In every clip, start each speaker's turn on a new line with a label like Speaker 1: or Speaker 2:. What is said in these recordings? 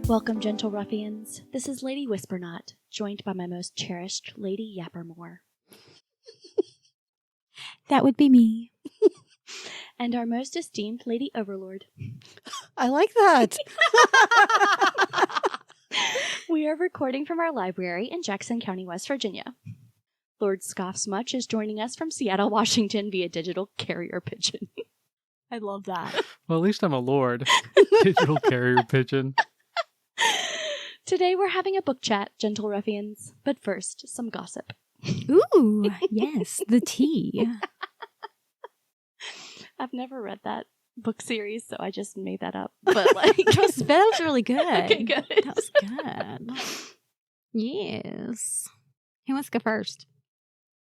Speaker 1: Welcome, gentle ruffians. This is Lady Whispernot, joined by my most cherished Lady Yappermore.
Speaker 2: That would be me.
Speaker 1: And our most esteemed Lady Overlord.
Speaker 3: I like that.
Speaker 1: We are recording from our library in Jackson County, West Virginia. Lord Scoffsmuch is joining us from Seattle, Washington via digital carrier pigeon.
Speaker 2: I love that.
Speaker 4: Well, at least I'm a lord. Digital carrier pigeon.
Speaker 1: Today we're having a book chat, gentle ruffians. But first, some gossip.
Speaker 2: Ooh, yes, the tea.
Speaker 1: I've never read that book series, so I just made that up. But like,
Speaker 2: that was really good.
Speaker 1: Okay, good.
Speaker 2: That was good. Yes. Who wants to go first?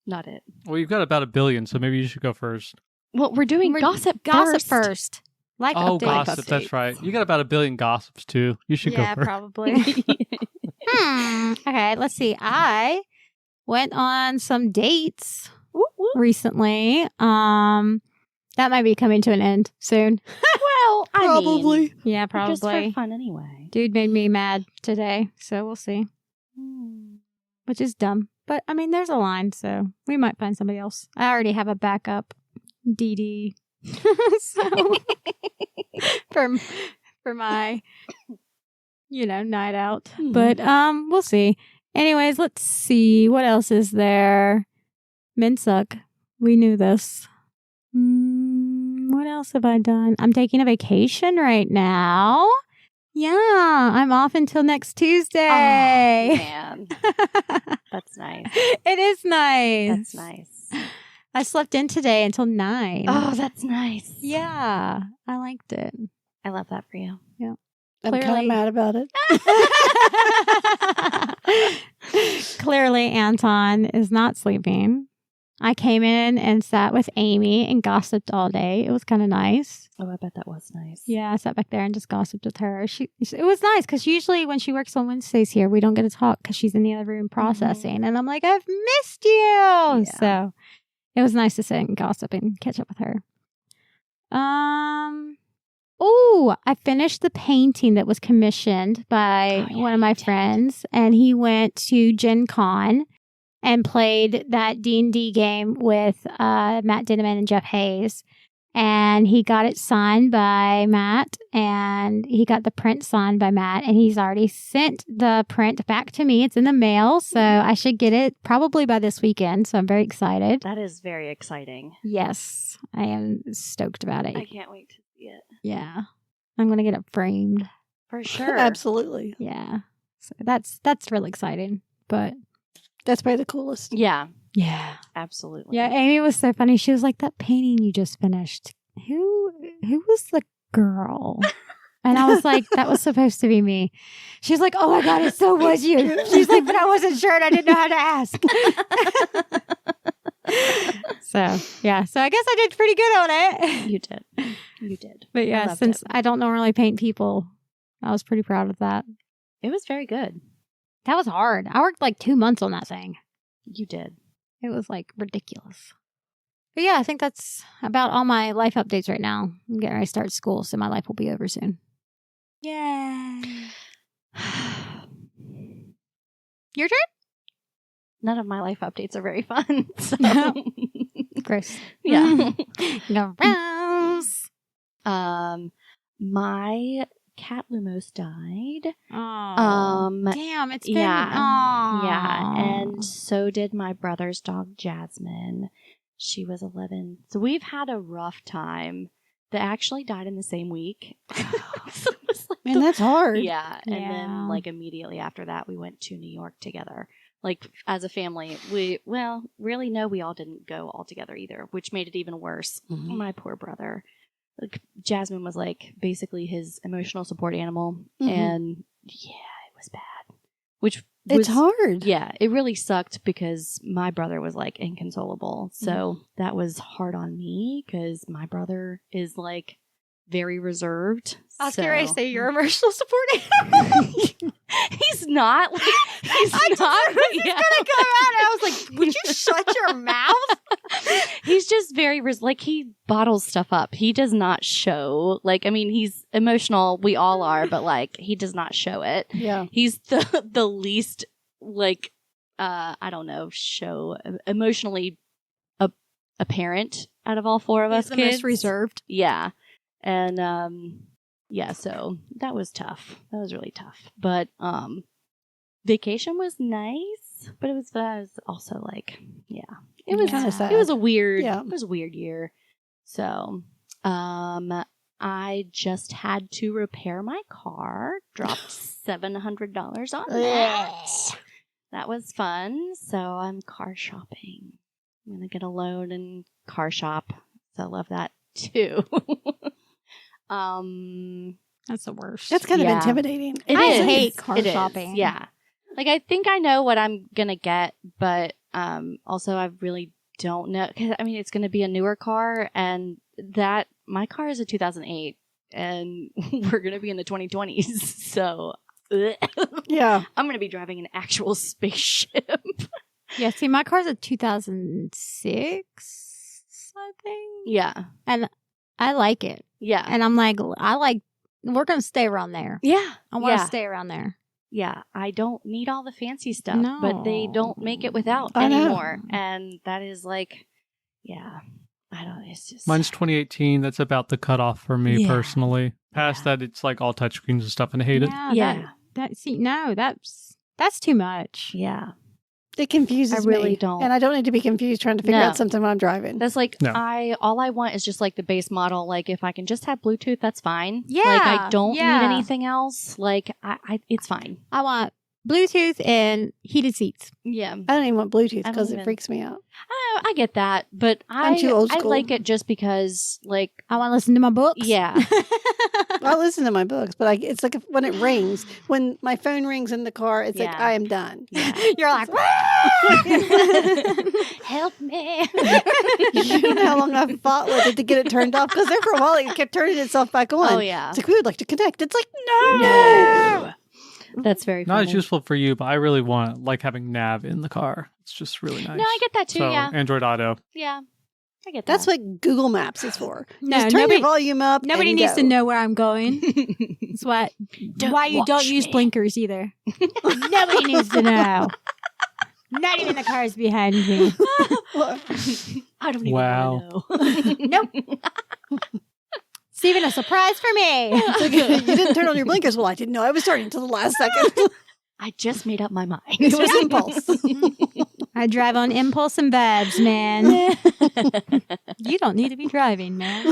Speaker 1: Not it.
Speaker 4: Well, you've got about 1 billion, so maybe you should go first.
Speaker 1: Well, we're doing gossip
Speaker 2: first. Like
Speaker 4: oh,
Speaker 2: update.
Speaker 4: gossip. That's right. You got about 1 billion gossips, too. You should go first.
Speaker 2: Yeah, probably. Okay, let's see. I went on some dates recently. That might be coming to an end soon.
Speaker 1: Well,
Speaker 3: Probably.
Speaker 1: I mean,
Speaker 2: Yeah, probably.
Speaker 1: just for fun anyway.
Speaker 2: Dude made me mad today, so we'll see. Which is dumb. But, I mean, there's a line, so we might find somebody else. I already have a backup DD. So, for my, night out. But, we'll see. Anyways, let's see. What else is there? Men suck. We knew this. What else have I done? I'm taking a vacation right now. Yeah, I'm off until next Tuesday.
Speaker 1: Oh, man. That's nice.
Speaker 2: It is nice.
Speaker 1: That's nice.
Speaker 2: I slept in today until 9.
Speaker 1: Oh, that's nice.
Speaker 2: Yeah, I liked it.
Speaker 1: I love that for you.
Speaker 2: Yeah.
Speaker 3: I'm kind of mad about it.
Speaker 2: Clearly, Anton is not sleeping. I came in and sat with Amy and gossiped all day. It was kind of nice.
Speaker 1: Oh, I bet that was nice.
Speaker 2: Yeah, I sat back there and just gossiped with her. It was nice because usually when she works on Wednesdays here, we don't get to talk because she's in the other room processing. Mm-hmm. And I'm like, I've missed you. Yeah. So it was nice to sit and gossip and catch up with her. Oh, I finished the painting that was commissioned by one of my friends, and he went to Gen Con and played that D&D game with Matt Dinneman and Jeff Hayes. And he got it signed by Matt, and he got the print signed by Matt, and he's already sent the print back to me. It's in the mail, so I should get it probably by this weekend, so I'm very excited.
Speaker 1: That is very exciting.
Speaker 2: Yes, I am stoked about it.
Speaker 1: I can't wait to see it.
Speaker 2: Yeah. I'm going to get it framed.
Speaker 1: For sure.
Speaker 3: Absolutely.
Speaker 2: Yeah. So that's really exciting, but
Speaker 3: that's probably the coolest.
Speaker 1: Yeah.
Speaker 2: Yeah.
Speaker 1: Absolutely.
Speaker 2: Yeah, Amy was so funny. She was like, that painting you just finished, who was the girl? And I was like, that was supposed to be me. She's like, oh my God, it so was you. She's like, but I wasn't sure and I didn't know how to ask. So, yeah. So I guess I did pretty good on it.
Speaker 1: You did. You did.
Speaker 2: But yeah, since I don't normally paint people, I was pretty proud of that.
Speaker 1: It was very good.
Speaker 2: That was hard. I worked like 2 months on that thing.
Speaker 1: You did.
Speaker 2: It was like ridiculous. But yeah, I think that's about all my life updates right now. I'm getting ready to start school, so my life will be over soon. Yay. Your turn?
Speaker 1: None of my life updates are very fun. So.
Speaker 2: Gross.
Speaker 1: Yeah.
Speaker 2: Gross.
Speaker 1: My cat Lumos died.
Speaker 2: Oh, damn, it's been...
Speaker 1: Yeah, and so did my brother's dog Jasmine. She was 11. So we've had a rough time. They actually died in the same week. So it was like
Speaker 3: Man, that's hard.
Speaker 1: Yeah, and then like immediately after that, we went to New York together. Like as a family, we all didn't go all together either, which made it even worse. Mm-hmm. My poor brother. Like, Jasmine was like basically his emotional support animal, and yeah, it was bad. It's
Speaker 3: hard.
Speaker 1: Yeah, it really sucked because my brother was like inconsolable. So that was hard on me because my brother is like very reserved.
Speaker 2: I was
Speaker 1: so.
Speaker 2: going to say you're emotional support.
Speaker 1: He's not. Like, he's not.
Speaker 2: He's gonna come out. I was like, "Would you shut your mouth?"
Speaker 1: He's just very like he bottles stuff up. He does not show. Like, I mean, he's emotional. We all are, but like he does not show it.
Speaker 3: Yeah.
Speaker 1: He's the least like I don't know, show emotionally apparent out of all four of us
Speaker 2: the
Speaker 1: kids.
Speaker 2: most reserved.
Speaker 1: Yeah, and yeah, so that was tough. That was really tough. But vacation was nice, but it was also like, yeah, it was
Speaker 3: kind of sad.
Speaker 1: It was a weird,
Speaker 3: Yeah.
Speaker 1: it was a weird year. So, I just had to repair my car. Dropped $700 on that. That was fun. So I'm car shopping. I'm gonna get a loan and car shop. So I love that too.
Speaker 2: That's the worst.
Speaker 3: That's kind of
Speaker 1: Yeah.
Speaker 3: intimidating.
Speaker 2: I hate car
Speaker 1: It is,
Speaker 2: shopping.
Speaker 1: yeah. Like, I think I know what I'm gonna get, but also I really don't know. 'Cause, I mean, it's gonna be a newer car, and that my car is a 2008, and we're gonna be in the 2020s, so
Speaker 3: Yeah.
Speaker 1: I'm gonna be driving an actual spaceship.
Speaker 2: Yeah, see, my car's a 2006, I think.
Speaker 1: Yeah,
Speaker 2: And I like it.
Speaker 1: yeah,
Speaker 2: And I'm like, we're going to stay around there.
Speaker 1: yeah.
Speaker 2: I want to
Speaker 1: yeah.
Speaker 2: stay around there.
Speaker 1: Yeah, I don't need all the fancy stuff, but they
Speaker 2: No.
Speaker 1: don't make it without
Speaker 3: I know.
Speaker 1: anymore, and that is like, yeah, I don't. It's just
Speaker 4: Mine's 2018. That's about the cutoff for me
Speaker 1: Yeah.
Speaker 4: personally. Past
Speaker 1: Yeah.
Speaker 4: that, it's like all touchscreens and stuff, and I hate it.
Speaker 1: Yeah.
Speaker 2: That's too much.
Speaker 1: yeah.
Speaker 3: It confuses
Speaker 1: I really
Speaker 3: me.
Speaker 1: don't.
Speaker 3: And I don't need to be confused trying to figure
Speaker 1: No.
Speaker 3: out something when I'm driving.
Speaker 1: That's like
Speaker 4: No.
Speaker 1: all I want is just like the base model. Like if I can just have Bluetooth, that's fine.
Speaker 2: Yeah,
Speaker 1: Like I don't
Speaker 2: yeah.
Speaker 1: need anything else. Like I it's fine.
Speaker 2: I want Bluetooth and heated seats.
Speaker 1: Yeah.
Speaker 3: I don't even want Bluetooth
Speaker 1: I don't
Speaker 3: because it
Speaker 1: even-
Speaker 3: freaks me out.
Speaker 1: I get that, but
Speaker 3: I'm too old
Speaker 1: I
Speaker 3: school.
Speaker 1: like it just because like
Speaker 2: I want to listen to my books.
Speaker 1: yeah.
Speaker 3: I listen to my books, but it's like when it rings, when my phone rings in the car, it's like
Speaker 1: Yeah.
Speaker 3: I am done.
Speaker 1: Yeah.
Speaker 2: You're like,
Speaker 1: Help me.
Speaker 3: You know how long I've fought with it to get it turned off because there for a while it kept turning itself back on.
Speaker 1: Oh yeah.
Speaker 3: It's like we would like to connect. It's like no.
Speaker 1: No. That's very
Speaker 4: Not
Speaker 1: funny.
Speaker 4: as useful for you, but I really want like having nav in the car. It's just really nice.
Speaker 1: No, I get that too,
Speaker 4: So,
Speaker 1: yeah.
Speaker 4: Android Auto.
Speaker 1: Yeah. I get that.
Speaker 3: That's what Google Maps is for.
Speaker 2: No,
Speaker 3: Just turn
Speaker 2: nobody-
Speaker 3: your volume up.
Speaker 2: nobody
Speaker 3: and
Speaker 2: needs
Speaker 3: go.
Speaker 2: to know where I'm going. That's why you don't
Speaker 1: watch
Speaker 2: use
Speaker 1: me.
Speaker 2: blinkers either. Nobody needs to know. Not even the cars behind me.
Speaker 1: I don't even
Speaker 4: Wow.
Speaker 1: want to know.
Speaker 2: Nope. It's even a surprise for me.
Speaker 3: It's like, you didn't turn on your blinkers. Well, I didn't know I was starting until the last second.
Speaker 1: I just made up my mind.
Speaker 3: It was impulse.
Speaker 2: I drive on impulse and vibes, man. You don't need to be driving, man.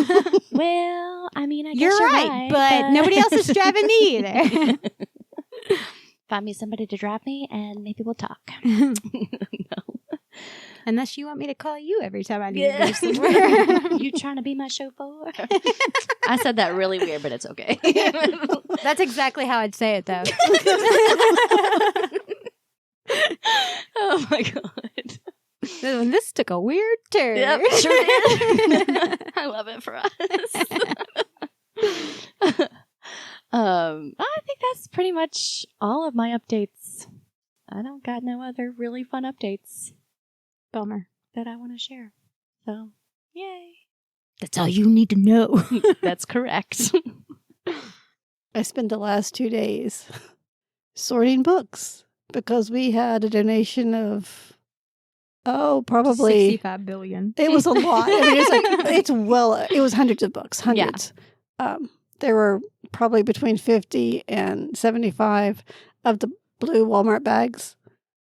Speaker 1: Well, I mean, I guess
Speaker 2: You're right, but nobody else is driving me either.
Speaker 1: Find me somebody to drive me, and maybe we'll talk.
Speaker 2: Unless you want me to call you every time I need
Speaker 1: Yeah.
Speaker 2: to go somewhere.
Speaker 1: You trying to be my chauffeur? I said that really weird, but it's okay.
Speaker 2: That's exactly how I'd say it, though.
Speaker 1: Oh my god.
Speaker 2: This took a weird turn.
Speaker 1: Yep, sure did. I love it for us. I think that's pretty much all of my updates. I don't got no other really fun updates
Speaker 2: Bummer.
Speaker 1: that I want to share. So, yay.
Speaker 2: That's all you need to know.
Speaker 1: That's correct.
Speaker 3: I spent the last 2 days sorting books because we had a donation of, probably
Speaker 2: 65 billion.
Speaker 3: It was a lot. I mean, it was hundreds of books, hundreds. There were probably between 50 and 75 of the blue Walmart bags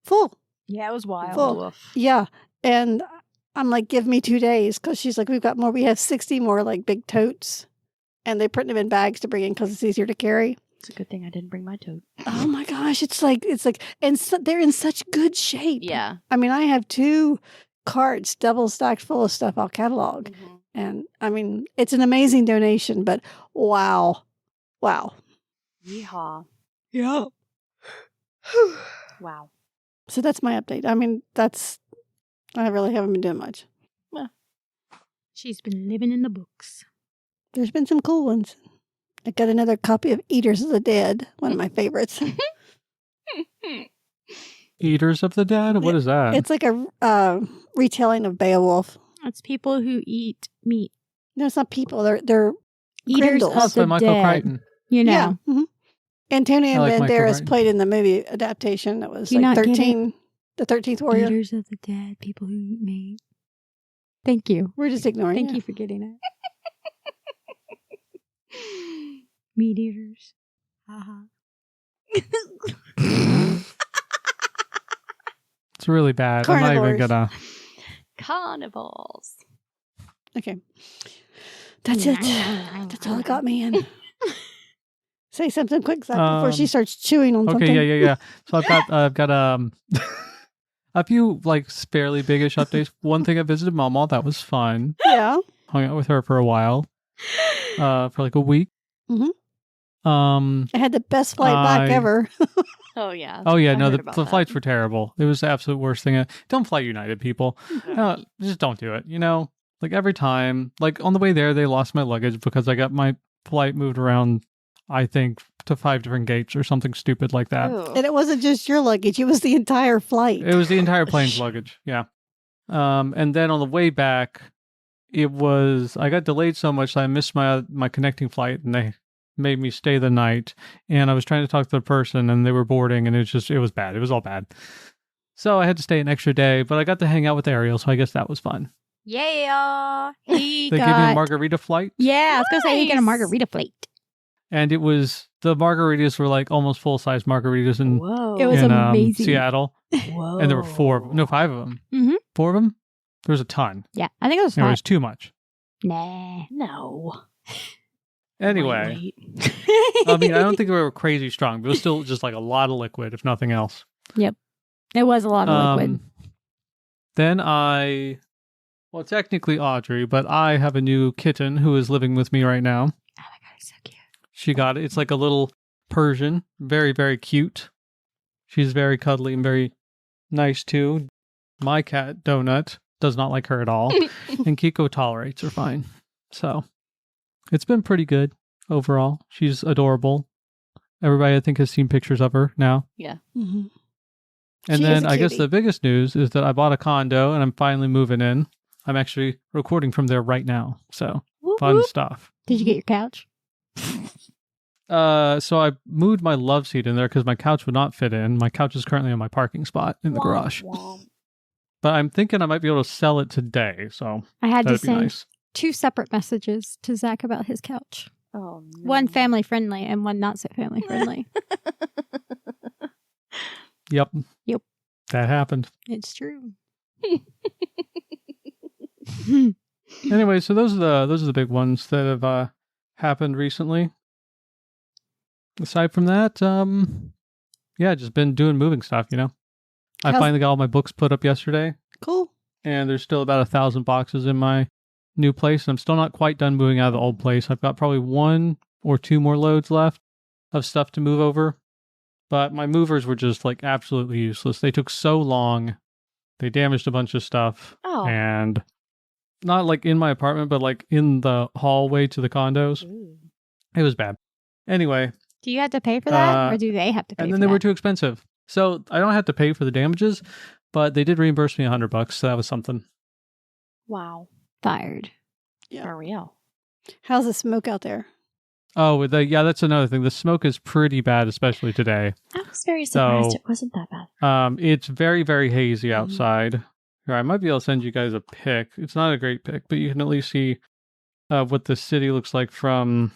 Speaker 3: full.
Speaker 2: Yeah, it was wild.
Speaker 3: Full. Yeah. And I'm like, give me 2 days because she's like, we've got more. We have 60 more like big totes and they print them in bags to bring in because it's easier to carry.
Speaker 1: It's a good thing I didn't bring my tote.
Speaker 3: Oh my gosh. It's like, and so, they're in such good shape.
Speaker 1: Yeah.
Speaker 3: I mean, I have 2 carts double stacked full of stuff I'll catalog. And I mean, it's an amazing donation, but wow. Wow.
Speaker 1: Yeehaw.
Speaker 3: Yeah.
Speaker 1: Wow.
Speaker 3: So that's my update. I mean, I really haven't been doing much.
Speaker 2: She's been living in the books.
Speaker 3: There's been some cool ones. I got another copy of Eaters of the Dead, one of my favorites.
Speaker 4: Eaters of the Dead? What is that?
Speaker 3: It's like a retelling of Beowulf.
Speaker 2: It's people who eat meat.
Speaker 3: No, it's not people. They're
Speaker 2: Eaters
Speaker 3: Grendels.
Speaker 2: of
Speaker 4: That's by
Speaker 2: the
Speaker 4: Michael
Speaker 2: dead.
Speaker 4: Crichton.
Speaker 2: You know.
Speaker 3: Yeah. Mm-hmm. Antonio
Speaker 4: I like Michael
Speaker 3: Banderas
Speaker 4: Crichton.
Speaker 3: played in the movie adaptation that was
Speaker 2: Do you
Speaker 3: like
Speaker 2: not get
Speaker 3: 13, the 13th Warrior.
Speaker 2: Eaters of the dead, people who eat meat. Thank you.
Speaker 3: We're just ignoring
Speaker 2: Thank
Speaker 3: it.
Speaker 2: you for getting it. Meat eaters. Haha.
Speaker 4: It's really bad. I'm not even
Speaker 3: Carnivores.
Speaker 4: gonna.
Speaker 1: Carnivals.
Speaker 3: Okay. That's it. That's all I got, man. Say something quick, Zach, before she starts chewing on something.
Speaker 4: Okay, yeah. So I've got a few like fairly biggish updates. One thing, I visited Mama. That was fun.
Speaker 3: Yeah.
Speaker 4: Hung out with her for a while. For like a week.
Speaker 3: Mhm.
Speaker 4: Um.
Speaker 3: I had the best flight back ever.
Speaker 1: Oh, yeah.
Speaker 4: Oh yeah.
Speaker 1: I
Speaker 4: No,
Speaker 1: heard
Speaker 4: the
Speaker 1: about
Speaker 4: flights
Speaker 1: that.
Speaker 4: were terrible. It was the absolute worst thing. Don't fly United, people. No, just don't do it. You know, like every time, like on the way there, they lost my luggage because I got my flight moved around. I think to 5 different gates or something stupid like that.
Speaker 1: Ooh.
Speaker 3: And it wasn't just your luggage, it was the entire flight.
Speaker 4: It was the entire plane's luggage. Yeah. And then on the way back, I got delayed so much that I missed my connecting flight, and they made me stay the night. And I was trying to talk to the person, and they were boarding, and it was bad. It was all bad. So I had to stay an extra day, but I got to hang out with Ariel, so I guess that was fun.
Speaker 2: Yeah. He
Speaker 4: They
Speaker 2: got...
Speaker 4: gave me a margarita flight.
Speaker 2: Yeah, I was going to say he got a
Speaker 1: Nice.
Speaker 2: margarita plate.
Speaker 4: And the margaritas were like almost full-size margaritas in,
Speaker 1: Whoa.
Speaker 2: It was amazing.
Speaker 4: Seattle.
Speaker 1: Whoa.
Speaker 4: And there were 5 of them.
Speaker 2: Mhm.
Speaker 4: 4 of them? There was a ton.
Speaker 2: Yeah, I think it was
Speaker 4: And it
Speaker 2: fun.
Speaker 4: was too much.
Speaker 2: Nah.
Speaker 1: No.
Speaker 4: Anyway,
Speaker 1: Wait.
Speaker 4: I mean, I don't think they were crazy strong, but it was still just like a lot of liquid, if nothing else.
Speaker 2: It was a lot of liquid.
Speaker 4: Then well, technically Audrey, but I have a new kitten who is living with me right now.
Speaker 2: Oh my god, he's so cute.
Speaker 4: She got it. It's like a little Persian, very, very cute. She's very cuddly and very nice too. My cat, Donut, does not like her at all, and Kiko tolerates her fine. So it's been pretty good overall. She's adorable. Everybody, I think, has seen pictures of her now.
Speaker 3: Mhm.
Speaker 4: And
Speaker 3: She is
Speaker 4: then
Speaker 3: a
Speaker 4: I guess
Speaker 3: cutie.
Speaker 4: the biggest news is that I bought a condo and I'm finally moving in. I'm actually recording from there right now. So
Speaker 1: Whoop,
Speaker 4: fun
Speaker 1: whoop.
Speaker 4: stuff.
Speaker 2: Did you get your couch?
Speaker 4: So I moved my love seat in there because my couch would not fit in. My couch is currently in my parking spot in the garage.
Speaker 1: Womp.
Speaker 4: But I'm thinking I might be able to sell it today. So
Speaker 2: I had to
Speaker 4: that'd be
Speaker 2: send
Speaker 4: nice.
Speaker 2: 2 separate messages to Zach about his couch.
Speaker 1: Oh, no.
Speaker 2: One family friendly and one not so family friendly.
Speaker 4: Yep.
Speaker 2: Yep.
Speaker 4: That happened.
Speaker 2: It's true.
Speaker 4: Anyway, so those are the big ones that have happened recently. Aside from that, yeah, just been doing moving stuff, you know. I
Speaker 3: How's-
Speaker 4: finally got all my books put up yesterday,
Speaker 3: Cool.
Speaker 4: and there's still about 1,000 boxes in my new place, and I'm still not quite done moving out of the old place. I've got probably 1 or 2 more loads left of stuff to move over, but my movers were just like absolutely useless. They took so long. They damaged a bunch of stuff,
Speaker 1: Oh.
Speaker 4: and not like in my apartment, but like in the hallway to the condos.
Speaker 1: Ooh.
Speaker 4: It was bad. Anyway,
Speaker 2: Do you have to pay for that, or do they have to pay
Speaker 4: and
Speaker 2: for
Speaker 4: then they
Speaker 2: that?
Speaker 4: were too expensive. So I don't have to pay for the damages, but they did reimburse me $100, so that was something.
Speaker 1: Wow.
Speaker 2: Fired.
Speaker 3: Yeah.
Speaker 1: For real.
Speaker 3: How's the smoke out there?
Speaker 4: Oh, yeah, that's another thing. The smoke is pretty bad, especially today.
Speaker 1: I was very surprised
Speaker 4: So-
Speaker 1: it wasn't that bad.
Speaker 4: It's very, very hazy
Speaker 3: Mhm.
Speaker 4: outside. Here, I might be able to send you guys a pic. It's not a great pic, but you can at least see what the city looks like from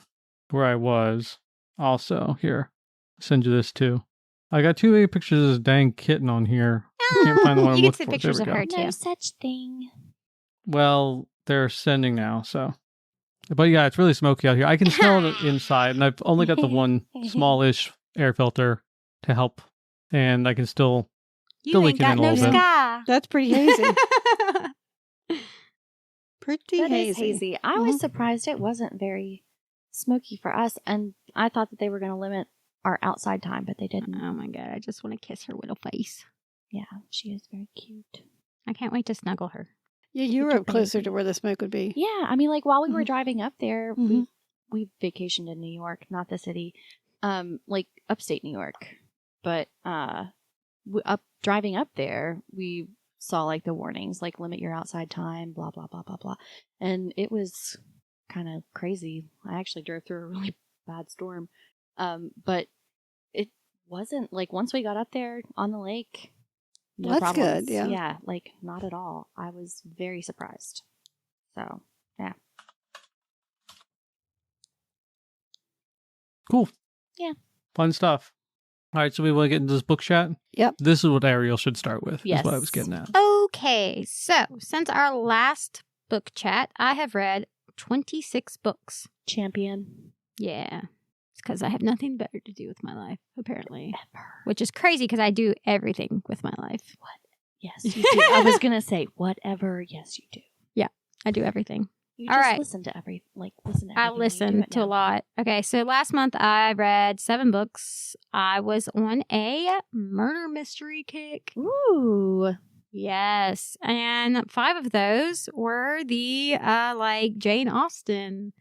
Speaker 4: where I was. Also, here, send you this too. I got too many pictures of this dang kitten on here. I can't find the one I'm
Speaker 2: You can
Speaker 4: looking
Speaker 2: see
Speaker 4: for.
Speaker 2: pictures
Speaker 4: There
Speaker 2: of
Speaker 4: we
Speaker 2: her
Speaker 4: go.
Speaker 2: too.
Speaker 1: No such thing.
Speaker 4: Well, they're sending now, so. But yeah, it's really smoky out here. I can smell it inside, and I've only got the one smallish air filter to help, and I can still.
Speaker 2: You
Speaker 4: Still
Speaker 2: ain't
Speaker 4: leaking
Speaker 2: got
Speaker 4: in a
Speaker 2: no
Speaker 4: little bit.
Speaker 2: sky.
Speaker 3: That's pretty hazy. Pretty
Speaker 1: That
Speaker 3: hazy.
Speaker 1: is hazy. I was surprised it wasn't very smoky for us, and I thought that they were going to limit our outside time, but they didn't.
Speaker 2: Oh my god, I just want to kiss her little face.
Speaker 1: Yeah, she is very cute.
Speaker 2: I can't wait to snuggle her.
Speaker 3: Yeah, you were up closer to where the smoke would be.
Speaker 1: Yeah, I mean, like while we were
Speaker 3: Mhm.
Speaker 1: driving up there,
Speaker 3: Mhm.
Speaker 1: we vacationed in New York, not the city, like upstate New York. But driving up there, we saw like the warnings, like limit your outside time, blah blah blah blah blah, and it was kind of crazy. I actually drove through a really bad storm, but it wasn't like once we got up there on the lake. No
Speaker 3: That's
Speaker 1: problems.
Speaker 3: good, yeah.
Speaker 1: Yeah, like not at all. I was very surprised. So, yeah.
Speaker 4: Cool.
Speaker 1: Yeah.
Speaker 4: Fun stuff. All right, so we want to get into this book chat?
Speaker 3: Yep.
Speaker 4: This is what Ariel should start with,
Speaker 1: Yes.
Speaker 4: is what I was getting at.
Speaker 2: Okay, so since our last book chat, I have read 26 books.
Speaker 1: Champion.
Speaker 2: Yeah. It's because I have nothing better to do with my life, apparently. Ever. Which is crazy because I do everything with my life.
Speaker 1: What? Yes, you do. I was going to say, whatever. Yes, you do.
Speaker 2: Yeah, I do everything.
Speaker 1: You
Speaker 2: All
Speaker 1: just
Speaker 2: right.
Speaker 1: listen to everything.
Speaker 2: I listen to a lot. Okay, so last month I read 7 books. I was on a murder mystery kick.
Speaker 1: Ooh.
Speaker 2: Yes, and 5 of those were the like Jane Austen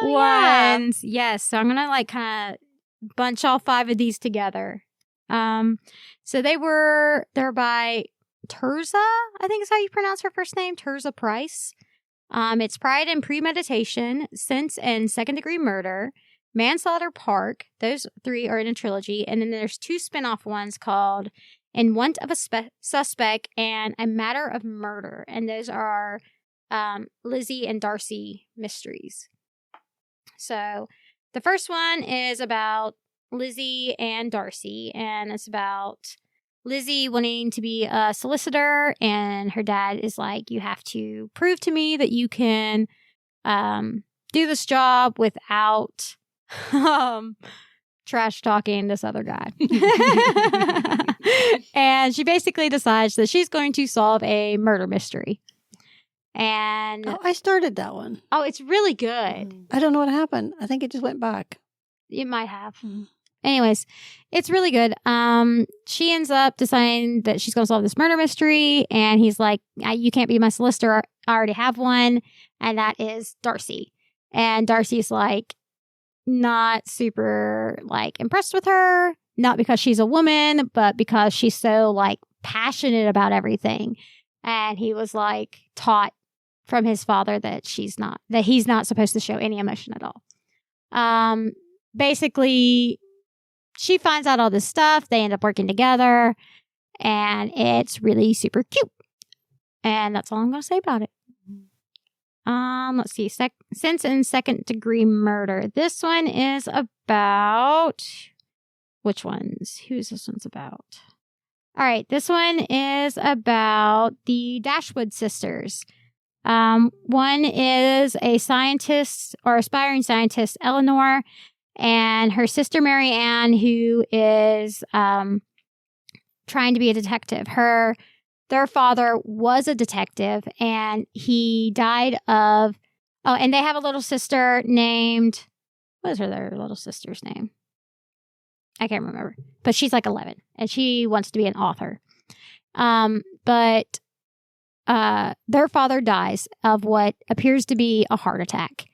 Speaker 2: ones.
Speaker 1: Yeah.
Speaker 2: Yes, so I'm gonna like kind of bunch all 5 of these together. So they're by Tirzah, I think is how you pronounce her first name, Tirzah Price. It's Pride and Premeditation, Sense and Second Degree Murder, Manslaughter Park. Those 3 are in a trilogy. And then there's 2 spin-off ones called In Want of a Suspect and A Matter of Murder. And those are Lizzie and Darcy mysteries. So the first one is about Lizzie and Darcy. And it's about Lizzie wanting to be a solicitor, and her dad is like, you have to prove to me that you can do this job without trash talking this other guy. And she basically decides that she's going to solve a murder mystery. And
Speaker 3: I started that one.
Speaker 2: oh, it's really good.
Speaker 3: I don't know what happened. I think it just went back.
Speaker 2: It might have.
Speaker 3: Mhm.
Speaker 2: Anyways, it's really good. She ends up deciding that she's going to solve this murder mystery, and he's like, you can't be my solicitor. I already have one, and that is Darcy. And Darcy's like not super like impressed with her, not because she's a woman, but because she's so like passionate about everything. And he was like taught from his father that he's not supposed to show any emotion at all. Basically, she finds out all this stuff. They end up working together, and it's really super cute. And that's all I'm going to say about it. Let's see. Sense and Second Degree Murder. This one is about... Which ones? Who's this one's about? All right. This one is about the Dashwood sisters. One is a scientist or aspiring scientist, Eleanor, and her sister Marianne, who is trying to be a detective. Their father was a detective, and he died of... Oh, and they have a little sister named... What is their little sister's name? I can't remember. But she's like 11, and she wants to be an author. But their father dies of what appears to be a heart attack.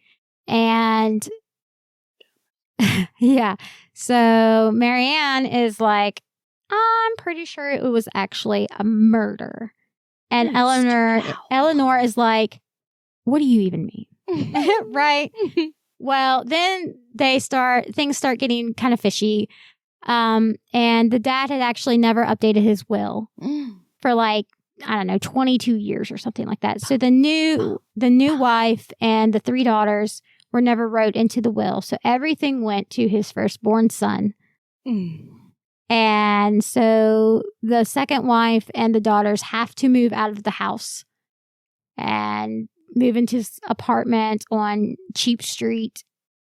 Speaker 2: And... yeah. So Marianne is like, I'm pretty sure it was actually a murder. And Eleanor is like, what do you even mean? Right? Well, then things start getting kind of fishy. And the dad had actually never updated his will for like, I don't know, 22 years or something like that. So the new wife and the 3 daughters were never wrote into the will. So everything went to his firstborn son. And so the second wife and the daughters have to move out of the house and move into this apartment on Cheap Street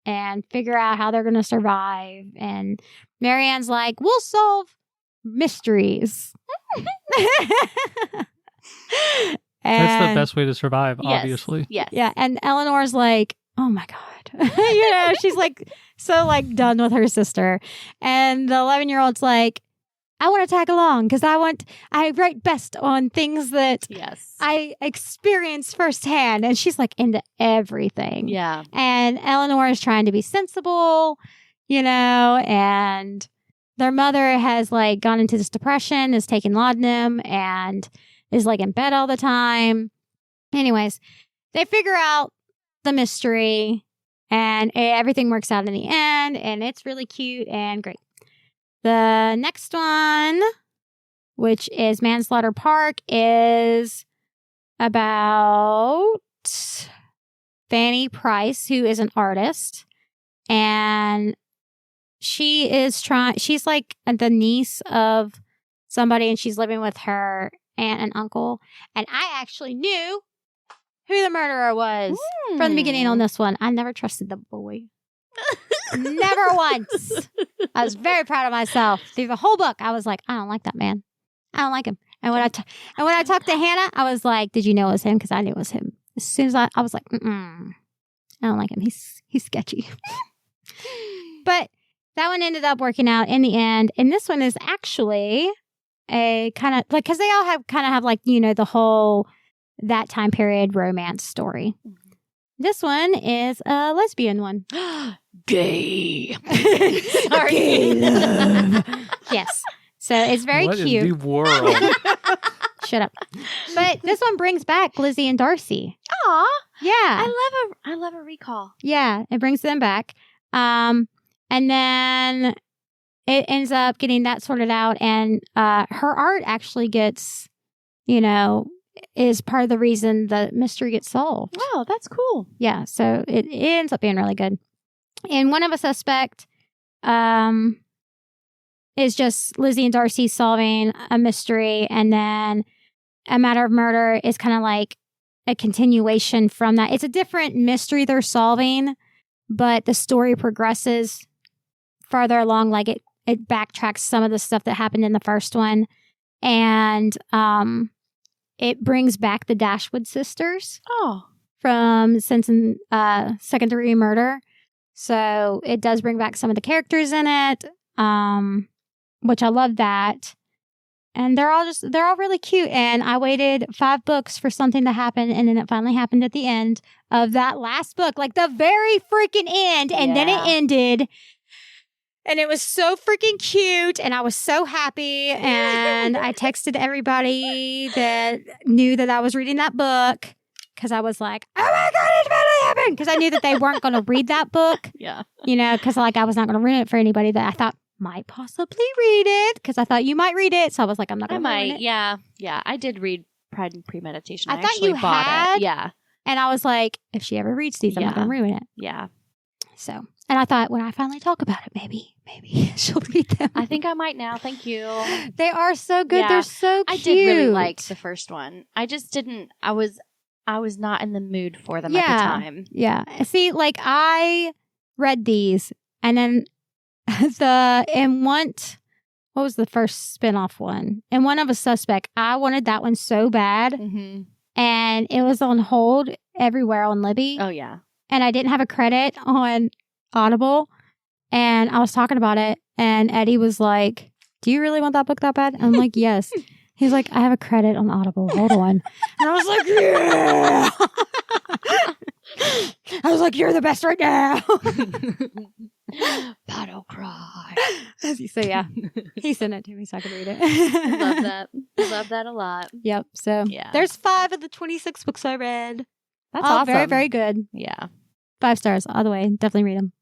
Speaker 2: and figure out how they're going to survive. And Marianne's like, we'll solve mysteries.
Speaker 4: That's the best way to survive, obviously.
Speaker 1: Yes.
Speaker 2: Yeah. And Eleanor's like, oh my God. She's like so like done with her sister. And the 11-year-old's like, I want to tag along because I write best on things that
Speaker 1: Yes.
Speaker 2: I experience firsthand. And she's like into everything.
Speaker 1: Yeah.
Speaker 2: And Eleanor is trying to be sensible, and their mother has like gone into this depression, is taking laudanum, and is like in bed all the time. Anyways, they figure out the mystery and everything works out in the end, and it's really cute and great. The next one, which is Manslaughter Park, is about Fanny Price, who is an artist, and she's like the niece of somebody, and she's living with her aunt and uncle. And I actually knew who the murderer was from the beginning on this one. I never trusted the boy. Never once. I was very proud of myself. Through the whole book, I was like, I don't like that man. I don't like him. And when I talked to Hannah, I was like, did you know it was him? Because I knew it was him. As soon as I was like, I don't like him. He's sketchy. But that one ended up working out in the end. And this one is actually a kind of like, because they all have like, the whole that time period romance story. This one is a lesbian one.
Speaker 1: Gay.
Speaker 2: Sorry. Gay love. Yes. So it's very cute.
Speaker 4: What in the world?
Speaker 2: Shut up. But this one brings back Lizzie and Darcy.
Speaker 1: Aw.
Speaker 2: Yeah.
Speaker 1: I love a recall.
Speaker 2: Yeah, it brings them back. And then it ends up getting that sorted out, and her art actually gets, is part of the reason the mystery gets solved.
Speaker 1: Wow, that's cool.
Speaker 2: Yeah, so it ends up being really good. And one of a suspect is just Lizzie and Darcy solving a mystery, and then A Matter of Murder is kind of like a continuation from that. It's a different mystery they're solving, but the story progresses farther along. Like it backtracks some of the stuff that happened in the first one, and it brings back the Dashwood sisters from Sense and Second Degree Murder. So it does bring back some of the characters in it, which I love that. And they're all really cute. And I waited 5 books for something to happen, and then it finally happened at the end of that last book, like the very freaking end. And then it ended. And it was so freaking cute, and I was so happy, and I texted everybody that knew that I was reading that book, because I was like, oh my God, it's finally happened, because I knew that they weren't going to read that book.
Speaker 1: Yeah.
Speaker 2: Because I was not going to ruin it for anybody that I thought might possibly read it, because I thought you might read it, so I was like, I'm not going to ruin it.
Speaker 1: Yeah. I did read Pride and Premeditation.
Speaker 2: I thought you
Speaker 1: bought
Speaker 2: had?
Speaker 1: it. Yeah.
Speaker 2: And I was like, if she ever reads these, I'm not going to ruin it.
Speaker 1: Yeah.
Speaker 2: So, and I thought when I finally talk about it, maybe she'll read them.
Speaker 1: I think I might now. Thank you.
Speaker 2: They are so good.
Speaker 1: Yeah.
Speaker 2: They're so cute.
Speaker 1: I did really like the first one. I just didn't. I was not in the mood for them at the time.
Speaker 2: Yeah. See, like I read these, and then what was the first spinoff one? And One of a Suspect. I wanted that one so bad, and it was on hold everywhere on Libby.
Speaker 1: Oh yeah.
Speaker 2: And I didn't have a credit on Audible. And I was talking about it. And Eddie was like, do you really want that book that bad? And I'm like, yes. He's like, I have a credit on Audible. Hold on. And I was like, yeah. I was like, you're the best right now.
Speaker 1: Battle cry.
Speaker 2: So yeah, he sent it to me so I could read it.
Speaker 1: Love that. Love that a lot.
Speaker 2: Yep. So
Speaker 1: yeah.
Speaker 2: There's 5 of the 26 books I read.
Speaker 1: That's
Speaker 2: all
Speaker 1: awesome.
Speaker 2: very, very good.
Speaker 1: Yeah.
Speaker 2: 5 stars all the way. Definitely read them.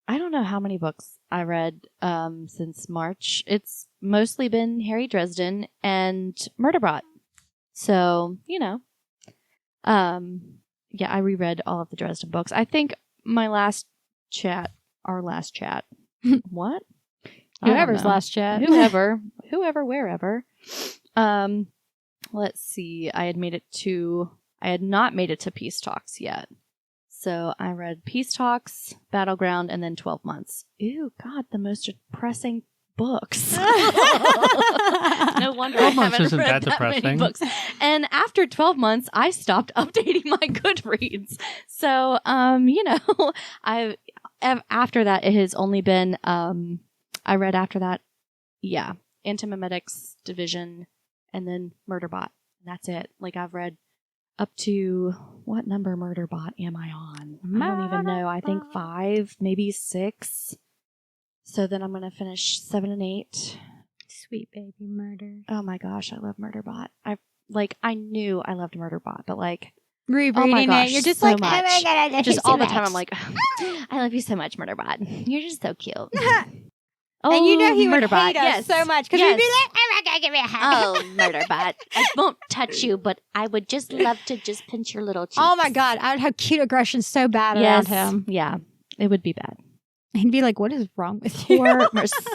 Speaker 1: I don't know how many books I read since March. It's mostly been Harry Dresden and Murderbot. So, yeah, I reread all of the Dresden books. I think our last chat. What?
Speaker 2: Whoever's last chat.
Speaker 1: Whoever, wherever. Let's see. I had not made it to Peace Talks yet. So I read Peace Talks, Battleground, and then 12 Months. Ew, God, the most depressing books. No wonder
Speaker 4: 12
Speaker 1: I
Speaker 4: months
Speaker 1: haven't
Speaker 4: isn't
Speaker 1: read
Speaker 4: that
Speaker 1: many
Speaker 4: depressing.
Speaker 1: books. And after 12 months, I stopped updating my Goodreads. So, after that, it has only been, I read after that yeah, Antimemetics Division, and then Murderbot. That's it. Like, I've read up to, what number Murderbot am I on? I don't even know. I think 5, maybe 6. So then I'm going to finish 7 and 8.
Speaker 2: Sweet baby murder.
Speaker 1: Oh my gosh, I love Murderbot. I knew I loved Murderbot, but like,
Speaker 2: Rereading
Speaker 1: oh my gosh,
Speaker 2: it, you're just
Speaker 1: so
Speaker 2: like,
Speaker 1: much.
Speaker 2: oh my God, I love
Speaker 1: just
Speaker 2: you
Speaker 1: all
Speaker 2: so
Speaker 1: the time
Speaker 2: much.
Speaker 1: I'm like, I love you so much, Murderbot. You're just so cute.
Speaker 2: And you know he would
Speaker 1: Murderbot,
Speaker 2: hate us
Speaker 1: yes.
Speaker 2: so much because
Speaker 1: Yes.
Speaker 2: we'd be like, oh my God, give me a hug.
Speaker 1: Oh, Murderbot. I won't touch you, but I would just love to just pinch your little cheeks.
Speaker 2: Oh my God, I would have cute aggression so bad around him.
Speaker 1: Yeah, it would be bad.
Speaker 2: He'd be like, what is wrong with you?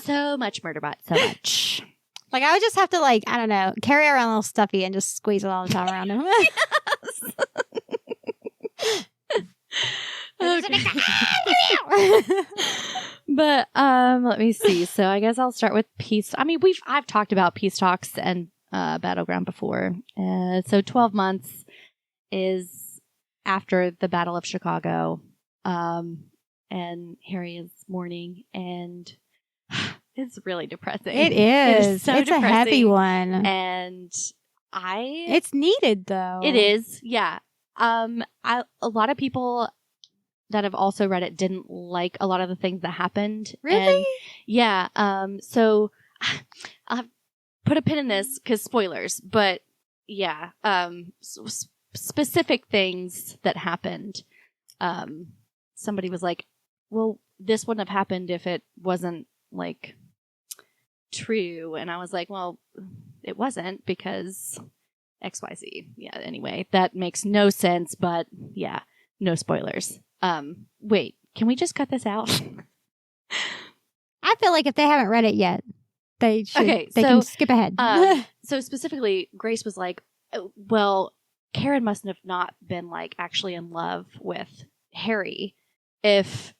Speaker 1: So much Murderbot, so much.
Speaker 2: Like, I would just have to, like, I don't know, carry around a little stuffy and just squeeze it all the time around him.
Speaker 1: But let me see. So I guess I'll start with Peace. I mean, I've talked about Peace Talks and Battleground before. So 12 months is after the Battle of Chicago, and Harry is mourning, and it's really depressing.
Speaker 2: It is.
Speaker 1: It is so
Speaker 2: it's a heavy
Speaker 1: depressing.
Speaker 2: one.
Speaker 1: And
Speaker 2: It's needed, though.
Speaker 1: it is, yeah. A lot of people that have also read it didn't like a lot of the things that happened.
Speaker 2: Really?
Speaker 1: And yeah. So I'll put a pin in this because spoilers, but yeah. Specific things that happened. Somebody was like, well, this wouldn't have happened if it wasn't like true. And I was like, well, it wasn't because XYZ. Yeah, anyway, that makes no sense, but yeah, no spoilers. Wait, can we just cut this out?
Speaker 2: I feel like if they haven't read it yet, they should.
Speaker 1: Okay,
Speaker 2: they
Speaker 1: so,
Speaker 2: can skip ahead.
Speaker 1: So specifically, Grace was like, oh, well, Karen must have not been like actually in love with Harry if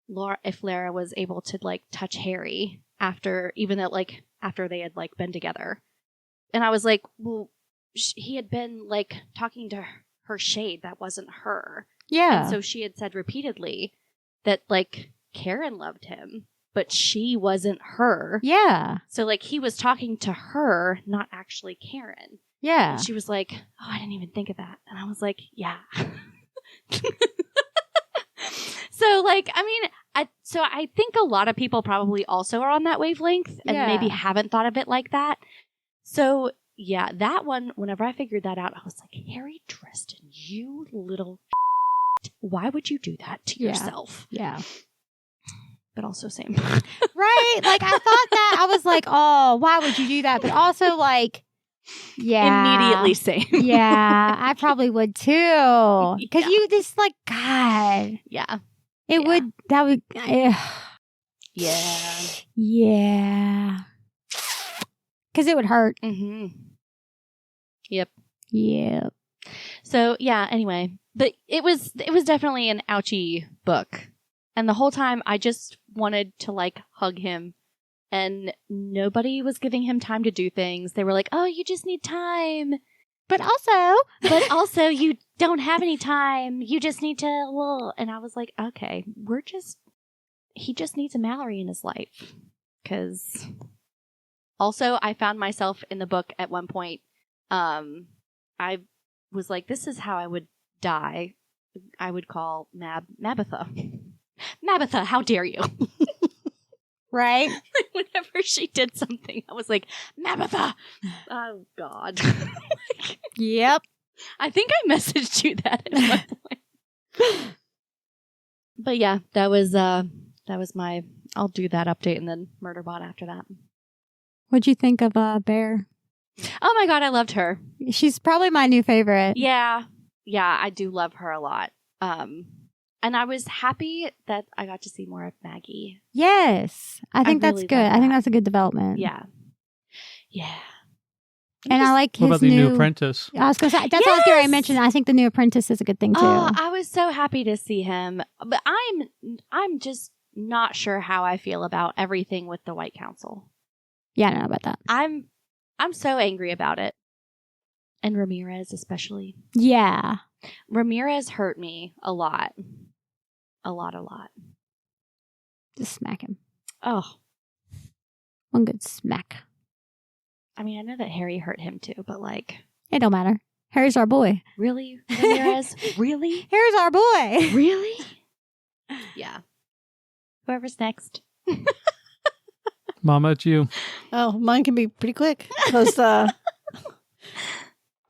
Speaker 1: Lara was able to like touch Harry after they had like been together. And I was like, well, he had been like talking to her shade that wasn't her.
Speaker 2: Yeah.
Speaker 1: And so she had said repeatedly that like Karen loved him, but she wasn't her.
Speaker 2: Yeah.
Speaker 1: So like he was talking to her, not actually Karen.
Speaker 2: Yeah.
Speaker 1: And she was like, oh, I didn't even think of that. And I was like, yeah. So like, I mean, I think a lot of people probably also are on that wavelength and maybe haven't thought of it like that. So yeah, that one, whenever I figured that out, I was like, Harry Dresden, you little why would you do that to yourself?
Speaker 2: Yeah.
Speaker 1: But also same.
Speaker 2: Right? Like, I thought that. I was like, oh, why would you do that? But also, like, yeah.
Speaker 1: Immediately same.
Speaker 2: Yeah, I probably would too. Because you just, like, God.
Speaker 1: Yeah.
Speaker 2: It would, that would,
Speaker 1: Yeah.
Speaker 2: Yeah. Because it would hurt.
Speaker 1: Mm-hmm. Yep.
Speaker 2: Yep.
Speaker 1: So yeah, anyway. But it was definitely an ouchy book. And the whole time I just wanted to like hug him, and nobody was giving him time to do things. They were like, oh, you just need time.
Speaker 2: But also,
Speaker 1: you don't have any time. You just need to, and I was like, okay, he just needs a Mallory in his life. Because also I found myself in the book at one point. I was like, this is how I would die. I would call Mabitha. Mabitha, how dare you?
Speaker 2: right?
Speaker 1: Whenever she did something, I was like, Mabitha. Oh, God.
Speaker 2: Yep.
Speaker 1: I think I messaged you that at one point. But yeah, that was my, I'll do that update and then Murderbot after that.
Speaker 2: What'd you think of Bear?
Speaker 1: Oh my God, I loved her.
Speaker 2: She's probably my new favorite.
Speaker 1: Yeah, I do love her a lot. And I was happy that I got to see more of Maggie.
Speaker 2: Yes. I think that's
Speaker 1: really
Speaker 2: good.
Speaker 1: love
Speaker 2: I think
Speaker 1: that.
Speaker 2: that's a good development.
Speaker 1: Yeah.
Speaker 2: And I like his
Speaker 4: What about the new apprentice?
Speaker 2: I was going to say, that's what I was going to mention. I think the new apprentice is a good thing too.
Speaker 1: Oh, I was so happy to see him. But I'm just not sure how I feel about everything with the White Council.
Speaker 2: Yeah, I don't know about that.
Speaker 1: I'm so angry about it. And Ramirez especially.
Speaker 2: Yeah.
Speaker 1: Ramirez hurt me a lot. A lot.
Speaker 2: Just smack him.
Speaker 1: Oh,
Speaker 2: One good smack.
Speaker 1: I mean, I know that Harry hurt him too, but like,
Speaker 2: It don't matter. Harry's our boy.
Speaker 1: really? Ramirez? Really?
Speaker 2: Harry's our boy.
Speaker 1: Really? Yeah. Whoever's next.
Speaker 4: Mama, it's you.
Speaker 3: Oh, mine can be pretty quick because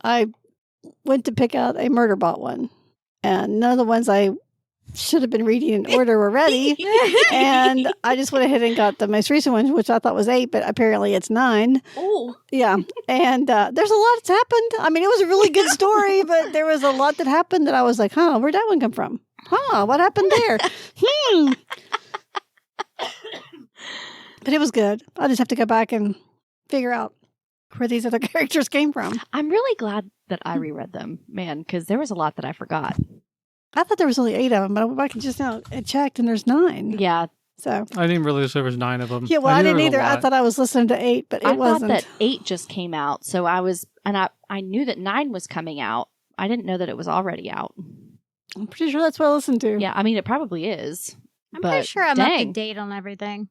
Speaker 3: I went to pick out a Murderbot one, and none of the ones I should have been reading in order were ready, and I just went ahead and got the most recent one, which I thought was 8, but apparently it's 9.
Speaker 1: Oh.
Speaker 3: Yeah, and there's a lot that's happened. I mean, it was a really good story, but there was a lot that happened that I was like, huh, where'd that one come from? Huh, what happened there? But it was good. I'll just have to go back and figure out where these other characters came from.
Speaker 1: I'm really glad that I reread them, man, because there was a lot that I forgot.
Speaker 3: I thought there was only 8 of them, but I went back and just now and checked, and there's 9.
Speaker 1: Yeah.
Speaker 3: So
Speaker 4: I didn't realize there was 9 of them.
Speaker 3: yeah, well, I
Speaker 4: knew
Speaker 3: didn't
Speaker 4: there was a
Speaker 3: either. I
Speaker 4: lot.
Speaker 3: thought I was listening to 8, but it
Speaker 1: I
Speaker 3: wasn't.
Speaker 1: thought that 8 just came out, so I was, and I knew that 9 was coming out. I didn't know that it was already out.
Speaker 3: I'm pretty sure that's what I listened to.
Speaker 1: Yeah, I mean, it probably is.
Speaker 2: I'm
Speaker 1: but
Speaker 2: pretty sure I'm up to
Speaker 1: dang.
Speaker 2: date on everything.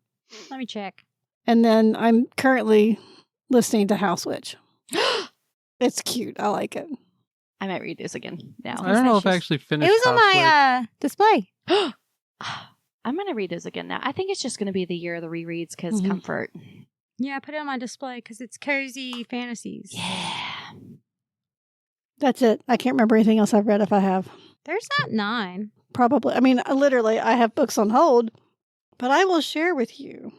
Speaker 2: Let me check.
Speaker 3: And then I'm currently listening to House Witch. It's cute. I like it.
Speaker 1: I might read this again now.
Speaker 4: I don't know if I actually
Speaker 2: It
Speaker 4: finished.
Speaker 2: was on my display.
Speaker 1: I'm going to read this again now. I think it's just going to be the year of the rereads because
Speaker 3: Mhm.
Speaker 1: comfort.
Speaker 2: Yeah, I put it on my display because it's cozy fantasies.
Speaker 1: Yeah.
Speaker 3: That's it. I can't remember anything else I've read if I have.
Speaker 2: There's not 9.
Speaker 3: Probably. I mean, literally, I have books on hold, but I will share with you.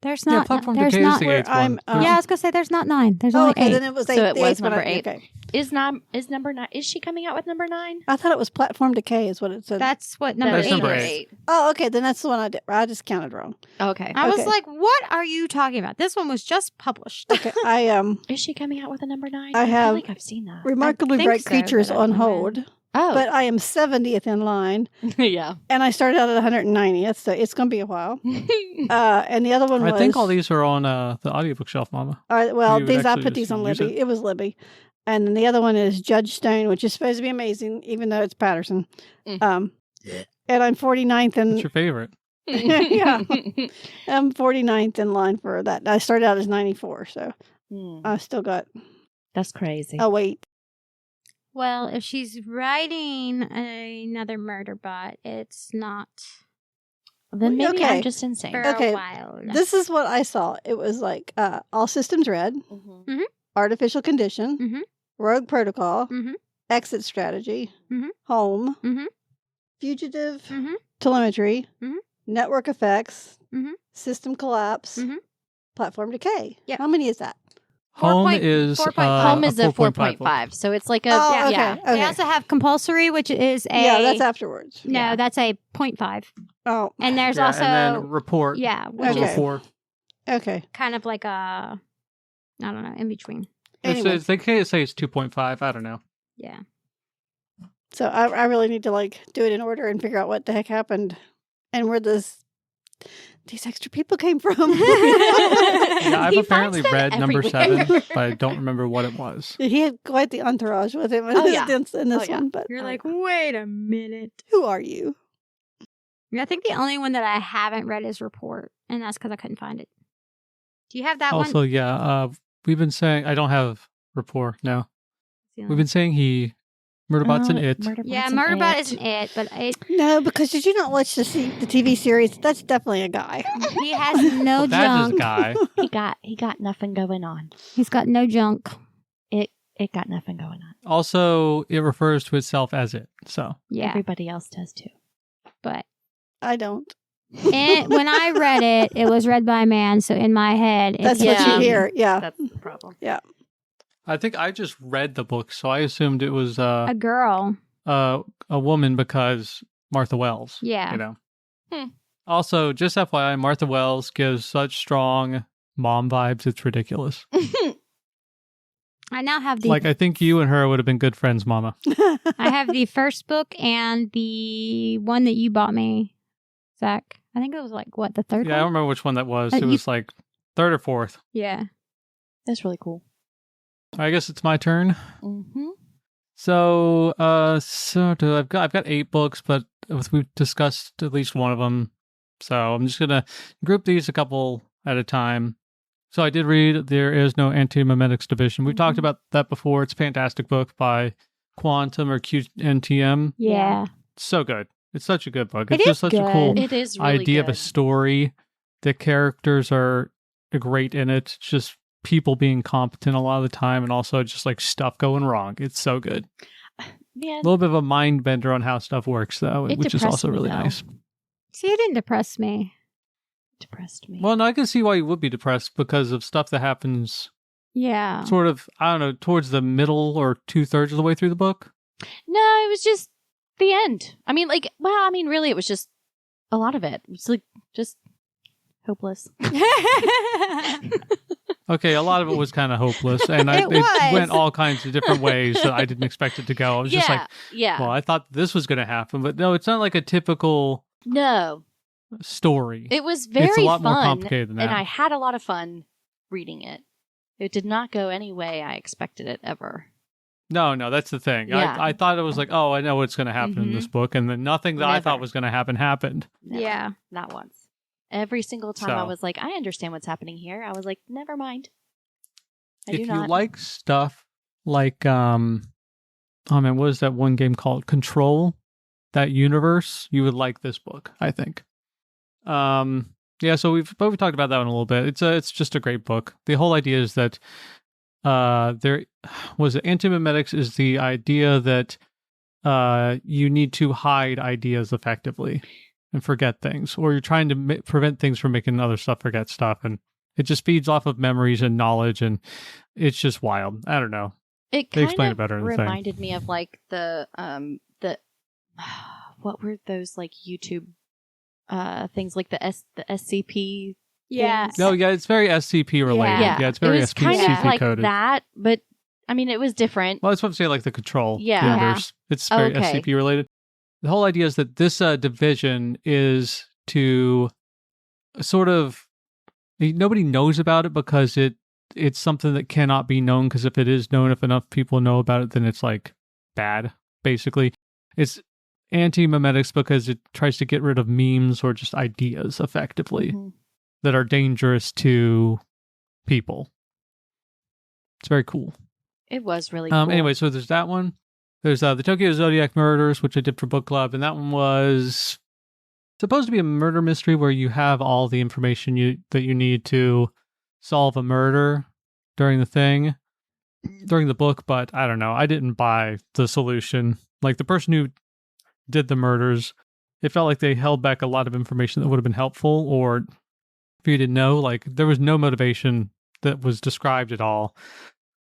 Speaker 2: There's
Speaker 4: Yeah,
Speaker 2: not.
Speaker 4: Platform
Speaker 2: There's
Speaker 4: Decay
Speaker 2: not.
Speaker 4: is the
Speaker 3: where
Speaker 4: 8th one.
Speaker 3: I'm,
Speaker 2: Yeah, I was gonna say there's not 9. There's
Speaker 3: Oh,
Speaker 2: only
Speaker 3: okay.
Speaker 2: 8.
Speaker 3: Then it was 8.
Speaker 1: So it
Speaker 3: the
Speaker 1: was
Speaker 3: 8th one
Speaker 1: number
Speaker 3: I-
Speaker 1: 8.
Speaker 3: Okay.
Speaker 1: Is number 9? Is she coming out with number 9?
Speaker 3: I thought it was Platform Decay is what it said.
Speaker 2: That's what number
Speaker 4: That's
Speaker 2: 8
Speaker 4: number
Speaker 2: is.
Speaker 4: 8.
Speaker 3: Oh, okay. Then that's the one I did. I just counted wrong.
Speaker 1: Okay.
Speaker 2: I was
Speaker 3: Okay.
Speaker 2: like, what are you talking about? This one was just published.
Speaker 3: Okay. I
Speaker 1: Is she coming out with a number 9?
Speaker 3: I have
Speaker 1: feel like I've seen that.
Speaker 3: Remarkably
Speaker 2: think
Speaker 3: Bright
Speaker 2: so,
Speaker 3: Creatures
Speaker 2: but I
Speaker 3: on
Speaker 2: don't know
Speaker 3: hold,
Speaker 1: Oh.
Speaker 3: but I am 70th in line,
Speaker 1: yeah.
Speaker 3: and I started out at 190th, so it's going to be a while. And the other one was
Speaker 4: I think all these are on the audiobook shelf, Mama.
Speaker 3: well,
Speaker 4: you would
Speaker 3: these I
Speaker 4: actually
Speaker 3: put these
Speaker 4: just
Speaker 3: on
Speaker 4: use
Speaker 3: Libby.
Speaker 4: it.
Speaker 3: It was Libby, and then the other one is Judge Stone, which is supposed to be amazing, even though it's Patterson.
Speaker 1: Mm.
Speaker 3: And I'm 49th
Speaker 4: What's
Speaker 3: in
Speaker 4: your favorite?
Speaker 3: Yeah. I'm 49th in line for that. I started out as 94, so I still got.
Speaker 1: That's crazy.
Speaker 3: Oh wait,
Speaker 2: Well, if she's writing another murder bot, it's not
Speaker 1: Then maybe
Speaker 3: okay.
Speaker 1: I'm just insane.
Speaker 2: for
Speaker 3: Okay,
Speaker 2: a while.
Speaker 3: this is what I saw. It was like All Systems Red,
Speaker 1: Mhm.
Speaker 3: Artificial Condition,
Speaker 2: Mhm.
Speaker 3: Rogue Protocol,
Speaker 2: Mhm.
Speaker 3: Exit Strategy,
Speaker 2: Mhm.
Speaker 3: Home,
Speaker 2: Mhm.
Speaker 3: Fugitive,
Speaker 2: Mhm.
Speaker 3: Telemetry,
Speaker 2: Mhm.
Speaker 3: Network Effects,
Speaker 2: Mhm.
Speaker 3: System Collapse,
Speaker 2: Mhm.
Speaker 3: Platform Decay.
Speaker 2: Yep.
Speaker 3: How many is that?
Speaker 4: Home
Speaker 2: 4.5.
Speaker 4: is
Speaker 2: 4.5.
Speaker 1: Home is a
Speaker 4: 4.5 book.
Speaker 1: 4.5, so it's like a
Speaker 3: Oh,
Speaker 1: yeah.
Speaker 3: okay.
Speaker 1: yeah.
Speaker 3: Okay.
Speaker 2: They also have compulsory, which is a
Speaker 3: Yeah, that's afterwards.
Speaker 2: no,
Speaker 1: Yeah.
Speaker 2: that's a 0.5.
Speaker 3: Oh,
Speaker 2: And there's
Speaker 4: Yeah,
Speaker 2: also
Speaker 4: and then report.
Speaker 2: yeah, which
Speaker 3: Okay.
Speaker 2: is
Speaker 4: Report.
Speaker 3: okay.
Speaker 2: kind of like a I don't know, in between.
Speaker 3: Anyway.
Speaker 4: They can't say it's 2.5. I don't know.
Speaker 2: Yeah.
Speaker 3: So I really need to like do it in order and figure out what the heck happened and where these extra people came from.
Speaker 4: Yeah, I've
Speaker 1: He
Speaker 4: apparently
Speaker 1: finds them
Speaker 4: read number
Speaker 1: everywhere.
Speaker 4: 7, but I don't remember what it was.
Speaker 3: He had quite the entourage with him in
Speaker 1: Oh,
Speaker 3: this,
Speaker 1: yeah.
Speaker 3: in this
Speaker 1: Oh, yeah.
Speaker 3: one. But
Speaker 2: You're like, wait a minute.
Speaker 3: who are you?
Speaker 2: I think the only one that I haven't read is Report, and that's because I couldn't find it. Do you have that one?
Speaker 4: Also, yeah, we've been saying I don't have rapport. No, we've been saying Murderbot's an it.
Speaker 2: Yeah, Murderbot isn't it, but
Speaker 3: No, because did you not watch the TV series? That's definitely a guy.
Speaker 2: he has no
Speaker 4: That is
Speaker 2: junk.
Speaker 4: guy.
Speaker 1: He got nothing going on.
Speaker 2: He's got no junk.
Speaker 1: It got nothing going on.
Speaker 4: Also, it refers to itself as it. So
Speaker 2: Yeah,
Speaker 1: Everybody else does too.
Speaker 2: but
Speaker 3: I don't.
Speaker 2: when I read it, it was read by a man. So in my head, it's
Speaker 3: That's what
Speaker 1: Yeah.
Speaker 3: you hear. Yeah.
Speaker 1: That's the problem.
Speaker 4: I think I just read the book, so I assumed it was
Speaker 2: a girl.
Speaker 4: a woman because Martha Wells.
Speaker 2: Yeah.
Speaker 4: You know.
Speaker 1: Hmm.
Speaker 4: Also, just FYI, Martha Wells gives such strong mom vibes. It's ridiculous.
Speaker 2: I now have the
Speaker 4: Like I think you and her would have been good friends, Mama.
Speaker 2: I have the first book and the one that you bought me, Zach. I think it was like what, the third
Speaker 4: Yeah, I don't
Speaker 2: one?
Speaker 4: remember which one that was.
Speaker 2: Uh,
Speaker 4: It
Speaker 2: you-
Speaker 4: was like 3rd or 4th.
Speaker 2: Yeah.
Speaker 1: That's really cool.
Speaker 4: I guess it's my turn.
Speaker 1: Mm-hmm.
Speaker 4: So, I've got 8 books, but we've discussed at least one of them. So I'm just gonna group these a couple at a time. So I did read There Is No Anti-Memetics Division. We've talked
Speaker 1: Mhm.
Speaker 4: about that before. It's a fantastic book by Quantum or QNTM.
Speaker 2: Yeah.
Speaker 4: It's so good. It's such a good book.
Speaker 2: It
Speaker 4: It's
Speaker 2: is
Speaker 4: just such a cool
Speaker 2: good.
Speaker 1: It is really
Speaker 4: idea
Speaker 1: good.
Speaker 4: of a story. The characters are great in it. It's just people being competent a lot of the time and also just like stuff going wrong. It's so good.
Speaker 1: Man,
Speaker 4: A little bit of a mind bender on how stuff works, though,
Speaker 1: It
Speaker 4: which is
Speaker 1: depressed
Speaker 4: also
Speaker 1: me,
Speaker 4: really
Speaker 1: though.
Speaker 4: nice.
Speaker 2: See, it didn't depress me.
Speaker 1: depressed me.
Speaker 4: Well, no, I can see why you would be depressed because of stuff that happens
Speaker 2: Yeah.
Speaker 4: sort of, I don't know, towards the middle or 2/3 of the way through the book.
Speaker 1: No, it was just the end. I mean, really, it was just a lot of it. It's like just hopeless.
Speaker 4: Okay, a lot of it was kind of hopeless, and
Speaker 2: It was.
Speaker 4: went all kinds of different ways that I didn't expect it to go. I was just like,
Speaker 1: yeah.
Speaker 4: well, I thought this was going to happen, but no, it's not like a typical
Speaker 1: No,
Speaker 4: story.
Speaker 1: it was very
Speaker 4: it's a lot
Speaker 1: fun,
Speaker 4: more complicated than that.
Speaker 1: and I had a lot of fun reading it. It did not go any way I expected it ever.
Speaker 4: No, that's the thing.
Speaker 1: Yeah.
Speaker 4: I thought it was like, oh, I know what's going to happen in this book, and then nothing that I
Speaker 1: Never.
Speaker 4: thought was going to happen happened.
Speaker 1: Never.
Speaker 2: Yeah.
Speaker 1: Not once. Every single time I
Speaker 4: So-
Speaker 1: was like, I understand what's happening here. I was like, never mind. I
Speaker 4: If
Speaker 1: do
Speaker 4: you
Speaker 1: not.
Speaker 4: like stuff like, oh man, what is that one game called? Control, that universe, you would like this book, I think. Yeah, so we've talked about that one a little bit. It's just a great book. The whole idea is that there was anti-memetics is the idea that you need to hide ideas effectively and forget things, or you're trying to prevent things from making other stuff forget stuff, and it just feeds off of memories and knowledge, and it's just wild. I don't know.
Speaker 1: It
Speaker 4: They
Speaker 1: kind
Speaker 4: explain it
Speaker 1: of
Speaker 4: better in the thing.
Speaker 1: reminded me of like the what were those like YouTube things like the SCP.
Speaker 2: Yeah.
Speaker 1: things?
Speaker 4: No, yeah, it's very SCP related.
Speaker 2: Yeah.
Speaker 4: Yeah, it's very
Speaker 1: it was
Speaker 4: SCP
Speaker 1: kind of like
Speaker 4: coded.
Speaker 1: that, but I mean, it was different.
Speaker 4: Well, that's what I'm saying, like the control
Speaker 1: Yeah.
Speaker 4: universe. It's very
Speaker 1: Okay.
Speaker 4: SCP related. The whole idea is that this division is to sort of, nobody knows about it because it's something that cannot be known, because if it is known, if enough people know about it, then it's like bad, basically. It's anti-memetics because it tries to get rid of memes or just ideas effectively
Speaker 1: Mhm.
Speaker 4: that are dangerous to people. It's very cool.
Speaker 1: It was really cool.
Speaker 4: Anyway, so there's that one. There's the Tokyo Zodiac Murders, which I did for book club, and that one was supposed to be a murder mystery where you have all the information that you need to solve a murder during the book, but I don't know. I didn't buy the solution. Like, the person who did the murders, it felt like they held back a lot of information that would have been helpful, or for you to know, like, there was no motivation that was described at all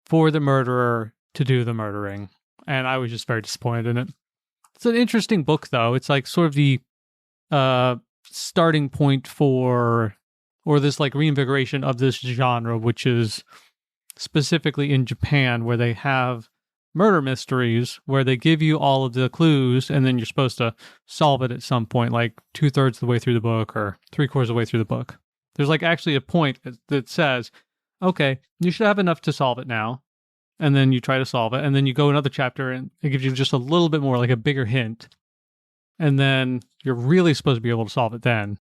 Speaker 4: for the murderer to do the murdering. And I was just very disappointed in it. It's an interesting book, though. It's like sort of the starting point for, or this like reinvigoration of this genre, which is specifically in Japan, where they have murder mysteries where they give you all of the clues and then you're supposed to solve it at some point, like 2/3 of the way through the book or 3/4 of the way through the book. There's like actually a point that says, okay, you should have enough to solve it now. And then you try to solve it, and then you go another chapter, and it gives you just a little bit more, like a bigger hint. And then you're really supposed to be able to solve it then.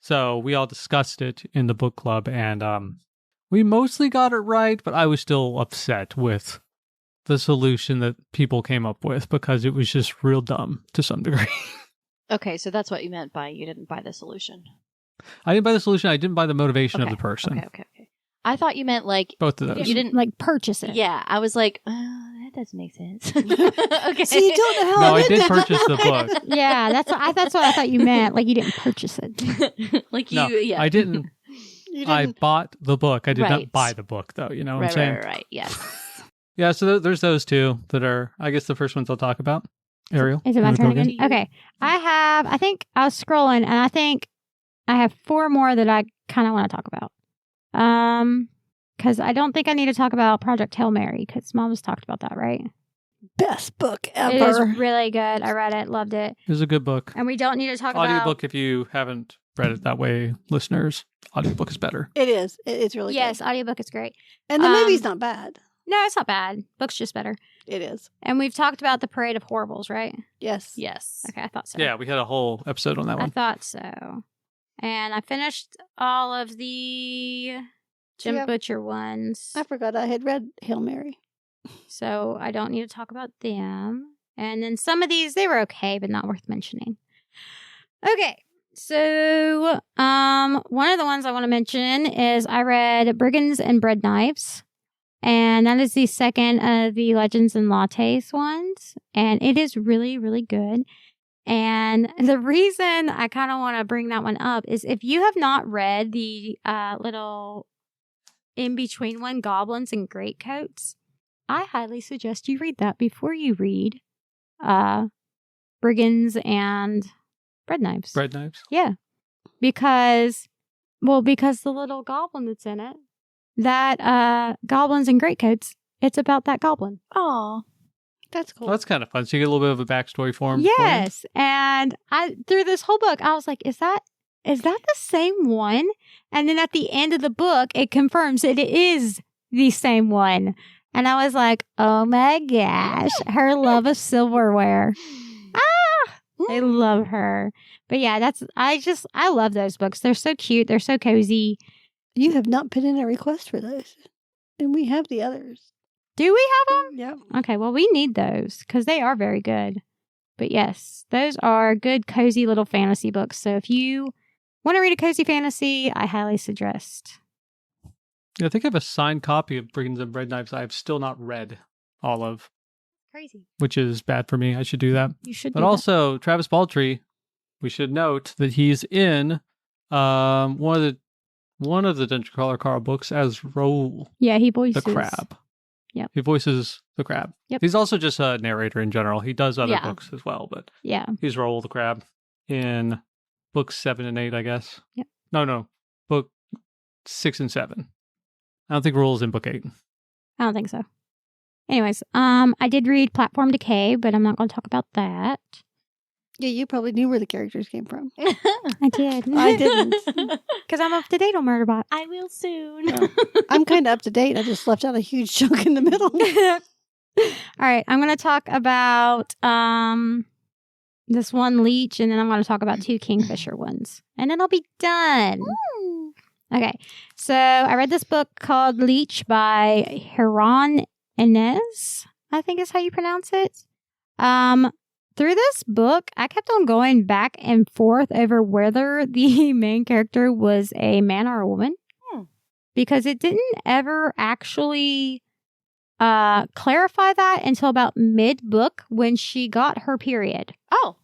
Speaker 4: So we all discussed it in the book club, and we mostly got it right, but I was still upset with the solution that people came up with because it was just real dumb to some degree.
Speaker 1: Okay, so that's what you meant by you didn't buy the solution.
Speaker 4: I didn't buy the solution. I didn't buy the motivation of
Speaker 1: Okay,
Speaker 4: the person.
Speaker 1: Okay. I thought you meant like
Speaker 4: Both of those.
Speaker 1: you didn't.
Speaker 2: like purchase it.
Speaker 1: Yeah, I was like, that doesn't make sense. Okay.
Speaker 3: So you don't know how
Speaker 4: No, I
Speaker 3: it
Speaker 4: did
Speaker 3: ended.
Speaker 4: purchase the book.
Speaker 2: Yeah, that's what I thought you meant. Like you didn't purchase it.
Speaker 1: like
Speaker 4: No,
Speaker 1: you, yeah.
Speaker 4: I didn't.
Speaker 3: You
Speaker 4: I
Speaker 3: didn't.
Speaker 4: bought the book. I did
Speaker 1: Right.
Speaker 4: not buy the book, though. You know what I'm
Speaker 1: Right,
Speaker 4: saying?
Speaker 1: right. Yes.
Speaker 4: Yeah, so there's those two that are, I guess, the first ones I'll talk about. Ariel?
Speaker 2: Is it my
Speaker 4: you wanna
Speaker 2: turn
Speaker 4: go
Speaker 2: again? Okay. I think I was scrolling and I think I have 4 more that I kind of want to talk about. Because I don't think I need to talk about Project Hail Mary because Mom's talked about that, right?
Speaker 3: Best book
Speaker 2: It is
Speaker 3: ever.
Speaker 2: really good. I read it, loved it.
Speaker 4: It was a good book.
Speaker 2: And we don't need to talk about...
Speaker 4: Audiobook, if you haven't read it that way, listeners, audiobook is better.
Speaker 3: It is. It's really
Speaker 2: Yes,
Speaker 3: good.
Speaker 2: audiobook is great.
Speaker 3: And the movie's not bad.
Speaker 2: No, it's not bad. Book's just better.
Speaker 3: It is.
Speaker 2: And we've talked about the Parade of Horribles, right?
Speaker 3: Yes.
Speaker 1: Yes.
Speaker 2: Okay, I thought so.
Speaker 4: Yeah, we had a whole episode on that
Speaker 2: I
Speaker 4: one.
Speaker 2: thought so. And I finished all of the Jim
Speaker 3: Yeah.
Speaker 2: Butcher ones.
Speaker 3: I forgot I had read Hail Mary.
Speaker 2: So I don't need to talk about them. And then some of these, they were okay, but not worth mentioning. Okay. So one of the ones I want to mention is I read Brigands and Bread Knives. And that is the second of the Legends and Lattes ones. And it is really, really good. And the reason I kind of want to bring that one up is if you have not read the little in-between one, Goblins and Greatcoats, I highly suggest you read that before you read Brigands and Bread Knives.
Speaker 4: Bread knives.
Speaker 2: Yeah. Because the little goblin that's in it, that Goblins and Greatcoats, it's about that goblin.
Speaker 1: Aw.
Speaker 3: That's cool.
Speaker 4: Well, that's kind of fun. So you get a little bit of a backstory for him.
Speaker 2: Yes. And through this whole book, I was like, is that the same one? And then at the end of the book, it confirms it is the same one. And I was like, oh my gosh, her love of silverware. I love her. But yeah, I love those books. They're so cute. They're so cozy.
Speaker 3: You have not put in a request for those. And we have the others.
Speaker 2: Do we have them?
Speaker 3: Yeah.
Speaker 2: Okay, well, we need those because they are very good. But yes, those are good, cozy little fantasy books. So if you want to read a cozy fantasy, I highly suggest.
Speaker 4: Yeah, I think I have a signed copy of Brigands and Bread Knives I have still not read all of,
Speaker 2: Crazy.
Speaker 4: which is bad for me. I should do that.
Speaker 2: You should
Speaker 4: But
Speaker 2: do that.
Speaker 4: also, Travis Baltree, we should note that he's in one of the Dungeon Crawler Carl books as Raoul,
Speaker 2: Yeah, he voices
Speaker 4: the crab.
Speaker 2: Yep.
Speaker 4: He voices the crab.
Speaker 2: Yep.
Speaker 4: He's also just a narrator in general. He does other
Speaker 1: Yeah.
Speaker 4: books as well, but
Speaker 2: Yeah.
Speaker 4: he's Raoul the crab in books 7 and 8, I guess.
Speaker 2: Yep.
Speaker 4: No. Book 6 and 7. I don't think Raoul's in book 8.
Speaker 2: I don't think so. Anyways, I did read Platform Decay, but I'm not going to talk about that.
Speaker 3: Yeah, you probably knew where the characters came from.
Speaker 2: I did.
Speaker 3: I didn't.
Speaker 2: Because I'm up to date on Murderbot.
Speaker 1: I will soon.
Speaker 3: I'm kind of up to date. I just left out a huge chunk in the middle.
Speaker 2: All right, I'm going to talk about this one leech, and then I'm going to talk about 2 kingfisher ones. And then I'll be done. Okay, so I read this book called Leech by Hiran Inez, I think is how you pronounce it. Through this book, I kept on going back and forth over whether the main character was a man or a woman. Because it didn't ever actually clarify that until about mid-book when she got her period.
Speaker 1: Oh.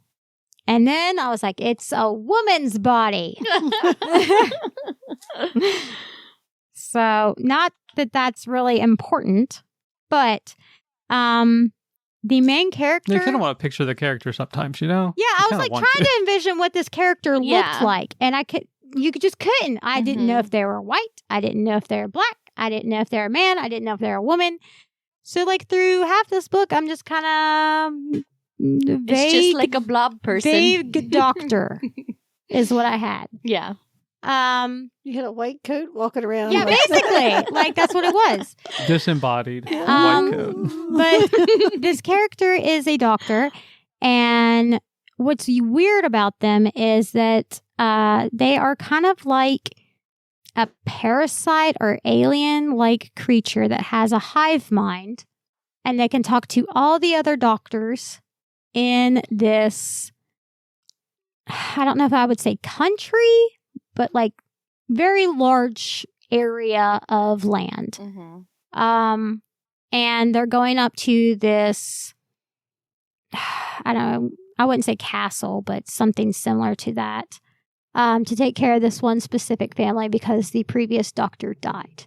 Speaker 2: And then I was like, it's a woman's body. So, not that that's really important, but the main character...
Speaker 4: You kind of want to picture the character sometimes, you know?
Speaker 2: Yeah, I was like trying to envision what this character looked like. And you just couldn't. I didn't know if they were white. I didn't know if they were black. I didn't know if they were a man. I didn't know if they were a woman. So, like, through half this book, I'm just kind of vague.
Speaker 1: It's just like a blob person.
Speaker 2: Vague doctor is what I had.
Speaker 1: Yeah.
Speaker 3: You had a white coat walking around.
Speaker 2: Yeah, basically. Like, that's what it was.
Speaker 4: Disembodied. White coat.
Speaker 2: But this character is a doctor. And what's weird about them is that they are kind of like a parasite or alien-like creature that has a hive mind, and they can talk to all the other doctors in this, I don't know if I would say country, but like very large area of land.
Speaker 1: Mm-hmm.
Speaker 2: And they're going up to this, I don't know, I wouldn't say castle, but something similar to that. To take care of this one specific family because the previous doctor died.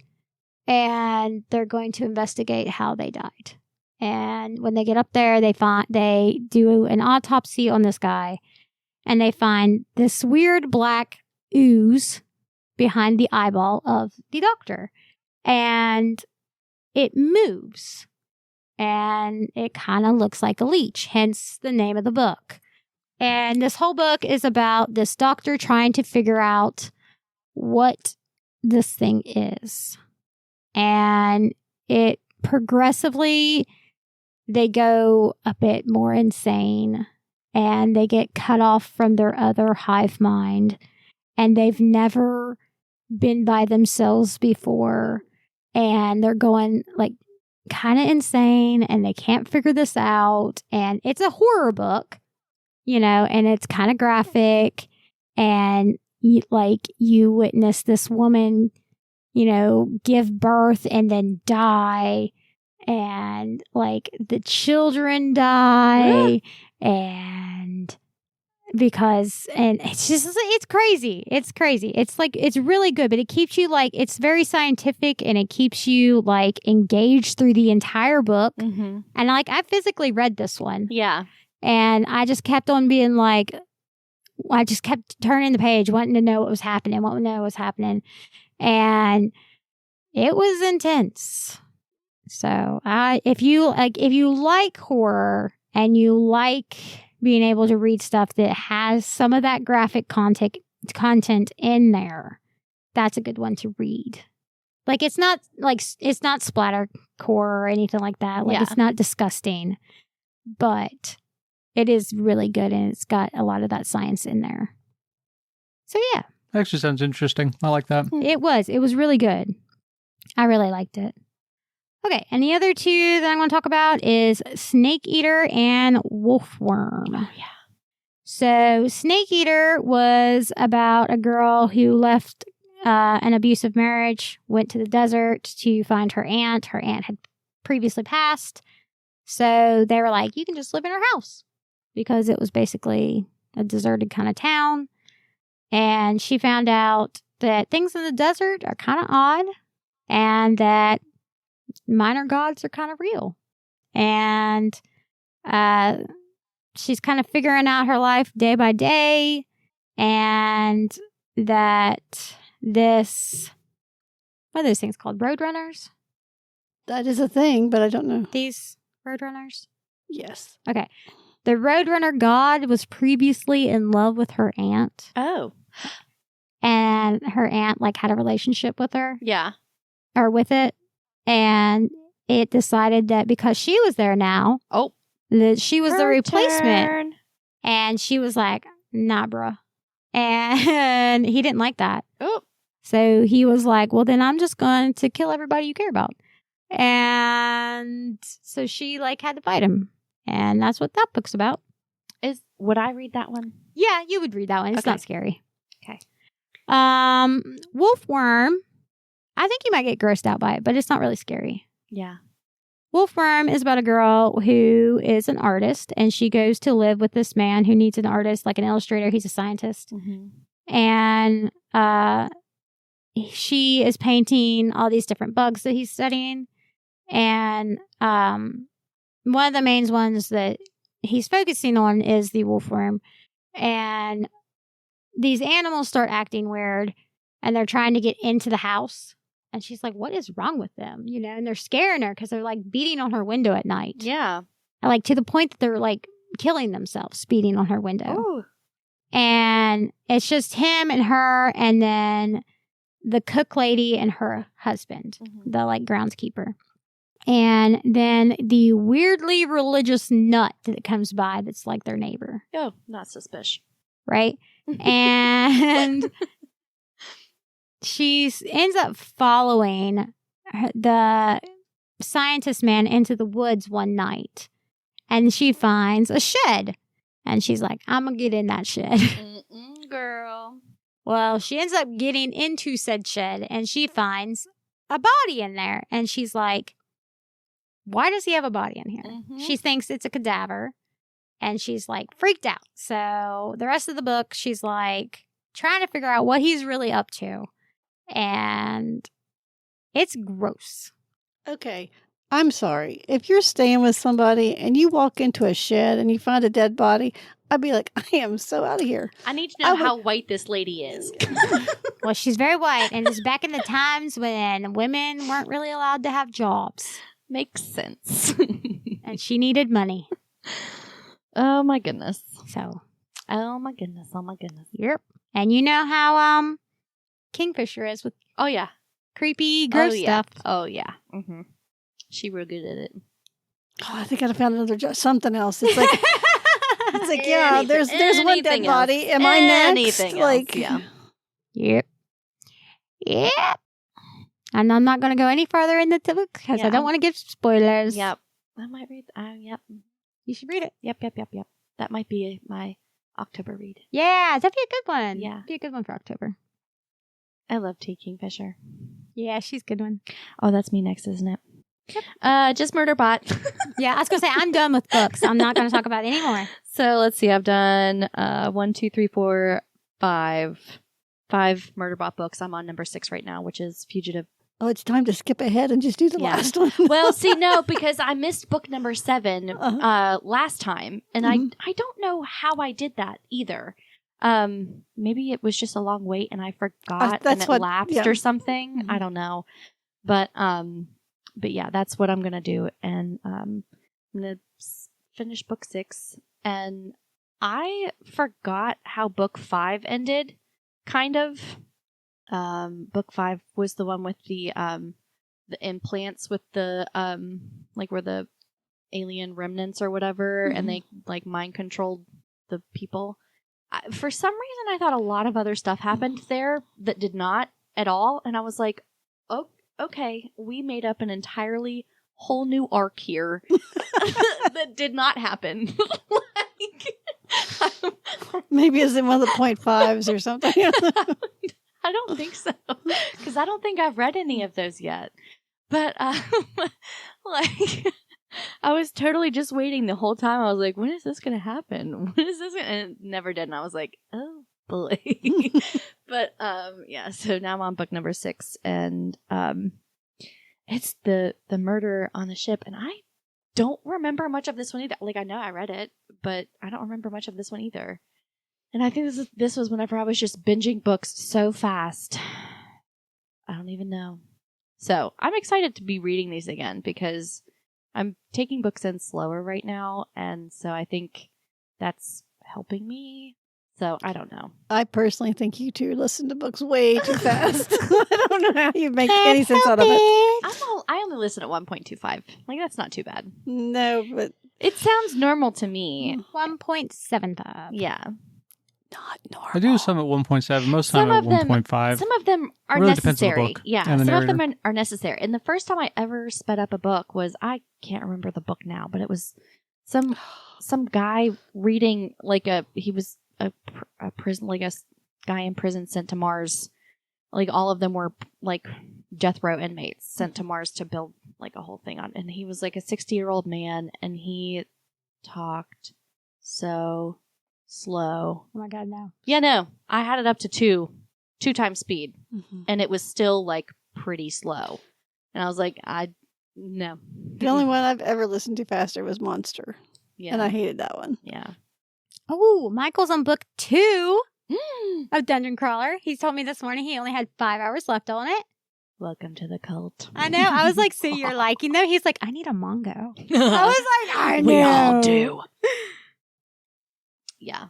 Speaker 2: And they're going to investigate how they died. And when they get up there, they do an autopsy on this guy. And they find this weird black ooze behind the eyeball of the doctor. And it moves. And it kind of looks like a leech, hence the name of the book. And this whole book is about this doctor trying to figure out what this thing is. And it progressively, they go a bit more insane. And they get cut off from their other hive mind. And they've never been by themselves before and they're going like kind of insane and they can't figure this out. And it's a horror book, you know, and it's kind of graphic. And you witness this woman, you know, give birth and then die. And like the children die. And it's crazy. It's crazy. It's like, it's really good, but it keeps you like, it's very scientific and it keeps you like engaged through the entire book.
Speaker 1: Mm-hmm.
Speaker 2: And like, I physically read this one.
Speaker 1: Yeah.
Speaker 2: And I just kept on being like, I just kept turning the page, wanting to know what was happening, And it was intense. So if you like horror and you like being able to read stuff that has some of that graphic content in there, that's a good one to read. Like it's not splattercore or anything like that. Like It's not disgusting, but it is really good and it's got a lot of that science in there. So yeah.
Speaker 4: Actually sounds interesting. I like that.
Speaker 2: It was really good. I really liked it. Okay, and the other two that I'm going to talk about is Snake Eater and Wolfworm.
Speaker 1: Oh, yeah.
Speaker 2: So Snake Eater was about a girl who left an abusive marriage, went to the desert to find her aunt. Her aunt had previously passed. So they were like, you can just live in her house because it was basically a deserted kind of town. And she found out that things in the desert are kind of odd and that minor gods are kind of real. And she's kind of figuring out her life day by day. And that what are those things called? Roadrunners?
Speaker 3: That is a thing, but I don't know.
Speaker 2: These Roadrunners?
Speaker 3: Yes.
Speaker 2: Okay. The Roadrunner god was previously in love with her aunt.
Speaker 1: Oh.
Speaker 2: And her aunt like had a relationship with her.
Speaker 1: Yeah.
Speaker 2: Or with it. And it decided that because she was there now, that she was the replacement.
Speaker 1: Turn.
Speaker 2: And she was like, nah, bruh. And he didn't like that.
Speaker 1: Oh.
Speaker 2: So he was like, well, then I'm just going to kill everybody you care about. And so she like had to fight him. And that's what that book's about.
Speaker 1: Would I read that one?
Speaker 2: Yeah, you would read that one. It's not scary.
Speaker 1: Okay.
Speaker 2: Wolfworm. I think you might get grossed out by it, but it's not really scary.
Speaker 1: Yeah.
Speaker 2: Wolfworm is about a girl who is an artist, and she goes to live with this man who needs an artist, like an illustrator. He's a scientist.
Speaker 1: Mm-hmm.
Speaker 2: And she is painting all these different bugs that he's studying. And one of the main ones that he's focusing on is the wolfworm. And these animals start acting weird, and they're trying to get into the house. And she's like, what is wrong with them? You know, and they're scaring her because they're like beating on her window at night.
Speaker 1: Yeah.
Speaker 2: Like to the point that they're like killing themselves, beating on her window.
Speaker 1: Oh.
Speaker 2: And it's just him and her, and then the cook lady and her husband, the like groundskeeper. And then the weirdly religious nut that comes by that's like their neighbor.
Speaker 1: Oh, not suspicious.
Speaker 2: Right? And she ends up following the scientist man into the woods one night. And she finds a shed. And she's like, I'm going to get in that shed.
Speaker 1: Girl.
Speaker 2: Well, she ends up getting into said shed. And she finds a body in there. And she's like, why does he have a body in here? Mm-hmm. She thinks it's a cadaver. And she's like freaked out. So the rest of the book, she's like trying to figure out what he's really up to. And it's gross.
Speaker 3: Okay. I'm sorry. If you're staying with somebody and you walk into a shed and you find a dead body, I'd be like, I am so out of here.
Speaker 1: I need to know how white this lady is.
Speaker 2: Well, she's very white. And it's back in the times when women weren't really allowed to have jobs.
Speaker 1: Makes sense.
Speaker 2: And she needed money.
Speaker 1: Oh, my goodness.
Speaker 2: So.
Speaker 1: Oh, my goodness. Oh, my goodness.
Speaker 2: Yep. And you know how Kingfisher is with creepy, gross stuff.
Speaker 1: Oh, yeah. Mm-hmm. She real good at it.
Speaker 3: Oh, I think I found another job. Something else. It's like, yeah, there's one dead body. Am I next?
Speaker 1: Anything else, yeah.
Speaker 2: Yep. Yep. And I'm not going to go any further in the book because I don't want to give spoilers.
Speaker 1: Yep. I might read. Yep.
Speaker 2: You should read it.
Speaker 1: Yep. That might be my October read.
Speaker 2: Yeah, that'd be a good one.
Speaker 1: Yeah.
Speaker 2: Be a good one for October.
Speaker 1: I love T. Kingfisher.
Speaker 2: Yeah, she's a good one.
Speaker 1: Oh, that's me next, isn't it? Yep. Just Murderbot.
Speaker 2: Yeah, I was going to say, I'm done with books. I'm not going to talk about it anymore.
Speaker 1: So let's see. I've done 1, 2, 3, 4, 5 Murderbot books. I'm on number 6 right now, which is Fugitive.
Speaker 3: Oh, it's time to skip ahead and just do the last one.
Speaker 1: Well, see, no, because I missed book number 7 last time, and I don't know how I did that either. Maybe it was just a long wait, and I forgot, and it lapsed or something. I don't know, but yeah, that's what I'm gonna do, and I'm gonna finish book 6, and I forgot how book 5 ended, kind of. Book 5 was the one with the implants with the like where the alien remnants or whatever, and they like mind controlled the people. For some reason, I thought a lot of other stuff happened there that did not at all, and I was like, "Oh, okay, we made up an entirely whole new arc here that did not happen."
Speaker 3: Maybe it's in one of the 0.5s or something.
Speaker 1: I don't think so, because I don't think I've read any of those yet. But like, I was totally just waiting the whole time. I was like, when is this going to happen? When is this gonna... And it never did. And I was like, oh boy. But yeah, so now I'm on book number 6, and it's the murder on the ship, and I don't remember much of this one either. Like, I know I read it, but I don't remember much of this one either. And I think this was whenever I was just binging books so fast. I don't even know. So I'm excited to be reading these again because I'm taking books in slower right now. And so I think that's helping me. So I don't know.
Speaker 3: I personally think you two listen to books way too fast. I don't know how you make any sense out of it.
Speaker 1: I only listen at 1.25. Like, that's not too bad.
Speaker 3: No, but...
Speaker 1: It sounds normal to me.
Speaker 2: 1.75.
Speaker 1: Yeah.
Speaker 3: Not normal.
Speaker 4: I do some at 1.7. Most of the time at 1.5.
Speaker 1: Some of them are
Speaker 4: really depends on the
Speaker 1: necessary.
Speaker 4: book
Speaker 1: Yeah,
Speaker 4: and the
Speaker 1: some
Speaker 4: narrator.
Speaker 1: of them are necessary. And the first time I ever sped up a book was, I can't remember the book now, but it was some guy reading, like he was a prison, like a guy in prison sent to Mars. Like, all of them were like death row inmates sent to Mars to build like a whole thing on. And he was like a 60-year-old man, and he talked so slow.
Speaker 2: Oh my God, no.
Speaker 1: Yeah, no. I had it up to two times speed, and it was still like pretty slow. And I was like, no.
Speaker 3: The only one I've ever listened to faster was Monster.
Speaker 1: Yeah.
Speaker 3: And I hated that one.
Speaker 1: Yeah.
Speaker 2: Oh, Michael's on book 2 of Dungeon Crawler. He told me this morning he only had 5 hours left on it.
Speaker 1: Welcome to the cult.
Speaker 2: I know. I was like, so you're liking them? He's like, I need a Mongo. I was like, I know.
Speaker 1: We all do. Yeah.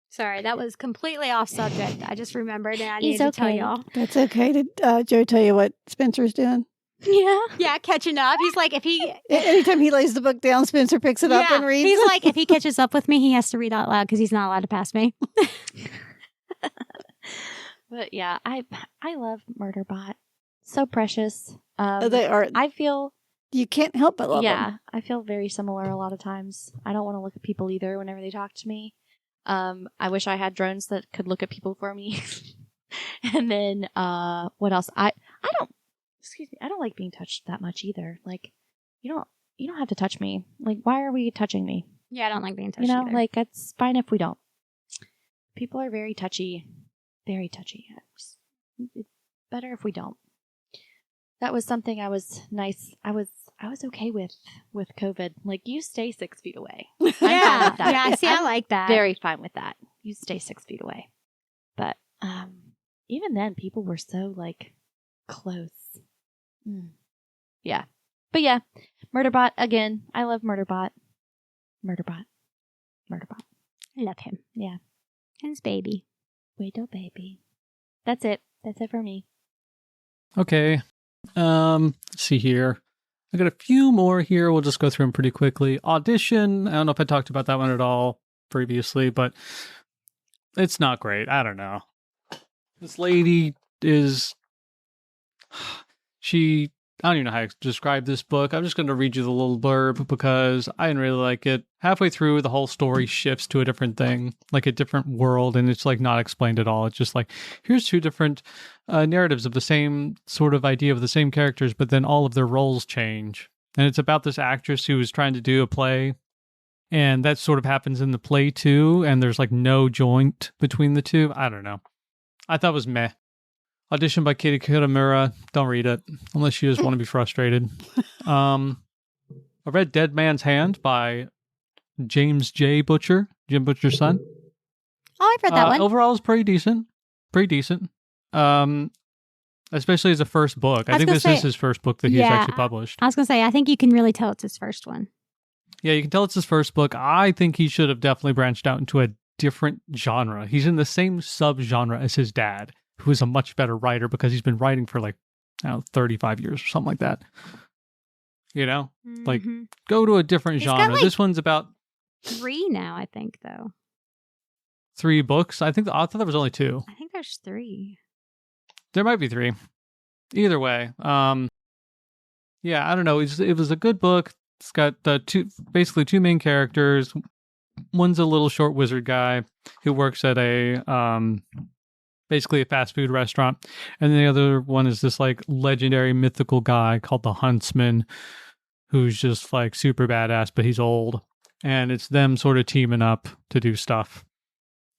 Speaker 2: Sorry, that was completely off subject. I just remembered and I needed to tell y'all.
Speaker 3: That's okay. Did Joe tell you what Spencer's doing?
Speaker 1: Yeah.
Speaker 2: Yeah, catching up. He's like, if he...
Speaker 3: Anytime he lays the book down, Spencer picks it up and reads.
Speaker 2: He's like, if he catches up with me, he has to read out loud because he's not allowed to pass me.
Speaker 1: But yeah, I love Murderbot. So precious.
Speaker 3: They are.
Speaker 1: I feel...
Speaker 3: You can't help but love them.
Speaker 1: Yeah, I feel very similar a lot of times. I don't want to look at people either whenever they talk to me. I wish I had drones that could look at people for me. And then, what else? I don't like being touched that much either. Like, you don't have to touch me. Like, why are we touching me?
Speaker 2: Yeah, I don't like being touched
Speaker 1: You know,
Speaker 2: either.
Speaker 1: like, it's fine if we don't. People are very touchy. Very touchy. It's better if we don't. That was something I was okay with COVID. Like, you stay 6 feet away. I'm fine with that.
Speaker 2: Yeah, see, I like that.
Speaker 1: Very fine with that. You stay 6 feet away. But even then, people were so, like, close. Yeah. But yeah, Murderbot, again. I love Murderbot. Murderbot.
Speaker 2: I love him.
Speaker 1: Yeah.
Speaker 2: And his baby.
Speaker 1: Widow baby. That's it. That's it for me.
Speaker 4: Okay. Let's see here. I got a few more here. We'll just go through them pretty quickly. Audition. I don't know if I talked about that one at all previously, but it's not great. I don't know. This lady is I don't even know how to describe this book. I'm just going to read you the little blurb because I didn't really like it. Halfway through, the whole story shifts to a different thing, like a different world, and it's like not explained at all. It's just like, here's two different narratives of the same sort of idea of the same characters, but then all of their roles change. And it's about this actress who is trying to do a play, and that sort of happens in the play too, and there's like no joint between the two. I don't know. I thought it was meh. Audition by Katie Kitamura. Don't read it unless you just want to be frustrated. I read Dead Man's Hand by James J. Butcher, Jim Butcher's son.
Speaker 2: Oh, I've read that one.
Speaker 4: Overall, it's pretty decent. Especially as a first book. I think this is his first book that he's actually published.
Speaker 2: I was going to say, I think you can really tell it's his first one.
Speaker 4: Yeah, you can tell it's his first book. I think he should have definitely branched out into a different genre. He's in the same subgenre as his dad, who is a much better writer because he's been writing for like, 35 years or something like that. You know?
Speaker 2: Mm-hmm.
Speaker 4: Like, go to a different genre. This one's about
Speaker 2: 3 now, I think, though.
Speaker 4: 3 books? I thought there was only 2.
Speaker 2: I think there's 3.
Speaker 4: There might be 3. Either way. Yeah, I don't know. It was a good book. It's got basically 2 main characters. One's a little short wizard guy who works at basically a fast food restaurant. And the other one is this like legendary mythical guy called the Huntsman, who's just like super badass, but he's old. And it's them sort of teaming up to do stuff.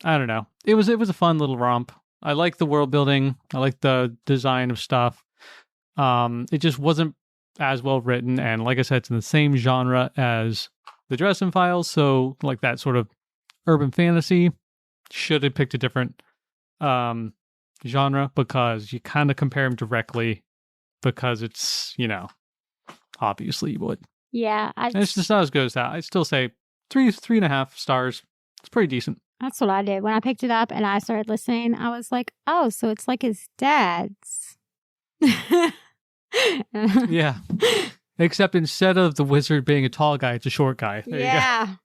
Speaker 4: I don't know. It was a fun little romp. I like the world building. I like the design of stuff. It just wasn't as well written. And like I said, it's in the same genre as the Dresden Files. So like that sort of urban fantasy. Should have picked a different genre because you kind of compare them directly because it's, obviously you would.
Speaker 2: Yeah.
Speaker 4: And it's just not as good as that. I'd still say 3.5 stars. It's pretty decent.
Speaker 2: That's what I did. When I picked it up and I started listening, I was like, oh, so it's like his dad's.
Speaker 4: Yeah. Except instead of the wizard being a tall guy, it's a short guy. There you go.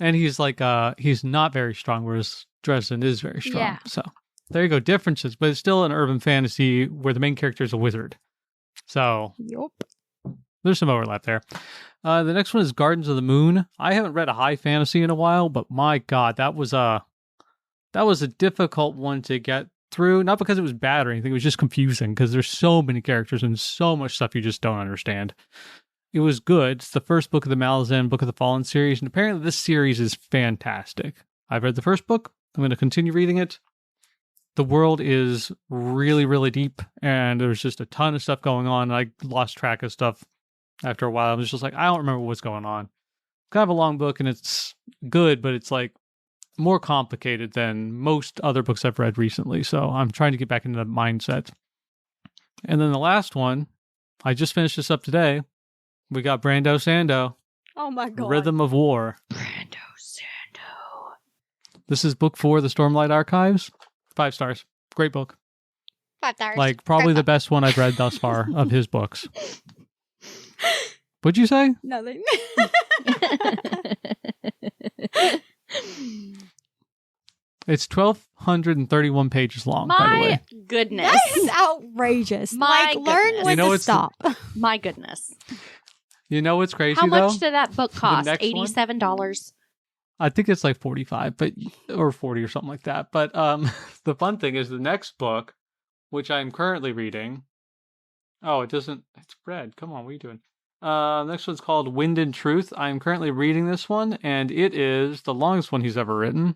Speaker 4: And he's like, he's not very strong, whereas Dresden is very strong. Yeah. So there you go. Differences, but it's still an urban fantasy where the main character is a wizard. So there's some overlap there. The next one is Gardens of the Moon. I haven't read a high fantasy in a while, but my God, that was a difficult one to get through. Not because it was bad or anything. It was just confusing because there's so many characters and so much stuff you just don't understand. It was good. It's the first book of the Malazan Book of the Fallen series, and apparently this series is fantastic. I've read the first book. I'm going to continue reading it. The world is really, really deep, and there's just a ton of stuff going on. I lost track of stuff after a while. I was just like, I don't remember what's going on. Kind of a long book, and it's good, but it's like more complicated than most other books I've read recently. So I'm trying to get back into the mindset. And then the last one, I just finished this up today. We got Brando Sando.
Speaker 2: Oh my God.
Speaker 4: Rhythm of War.
Speaker 1: Brando Sando.
Speaker 4: This is book 4 of the Stormlight Archives. 5 stars. Great book.
Speaker 2: 5 stars.
Speaker 4: Like probably the best one I've read thus far of his books. What'd you say?
Speaker 2: Nothing.
Speaker 4: It's 1,231 pages long, by the way.
Speaker 1: Goodness.
Speaker 2: That is outrageous.
Speaker 1: My
Speaker 2: learn
Speaker 1: goodness.
Speaker 2: when to stop.
Speaker 1: My goodness.
Speaker 4: You know what's crazy,
Speaker 1: How
Speaker 4: though?
Speaker 1: much did that book cost? $87?
Speaker 4: I think it's like 45, or 40 or something like that. But the fun thing is the next book, which I'm currently reading. Oh, it doesn't. It's red. Come on, what are you doing? Next one's called Wind and Truth. I'm currently reading this one, and it is the longest one he's ever written.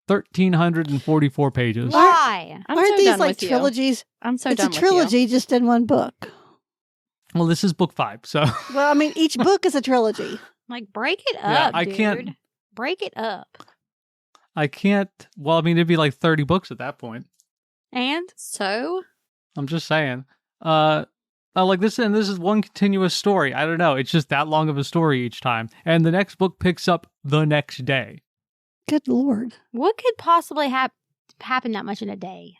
Speaker 4: 1,344 pages.
Speaker 2: Why?
Speaker 3: Aren't these like trilogies?
Speaker 1: I'm so
Speaker 3: done with you. It's a trilogy just in one book.
Speaker 4: Well, this is book 5, so.
Speaker 3: Well, I mean, each book is a trilogy.
Speaker 2: Like, break it up,
Speaker 4: I
Speaker 2: dude.
Speaker 4: can't.
Speaker 2: Break it up.
Speaker 4: I can't. Well, I mean, it'd be like 30 books at that point.
Speaker 2: And?
Speaker 1: So?
Speaker 4: I'm just saying. Like this, and this is one continuous story. I don't know. It's just that long of a story each time. And the next book picks up the next day.
Speaker 3: Good Lord.
Speaker 2: What could possibly happen that much in a day?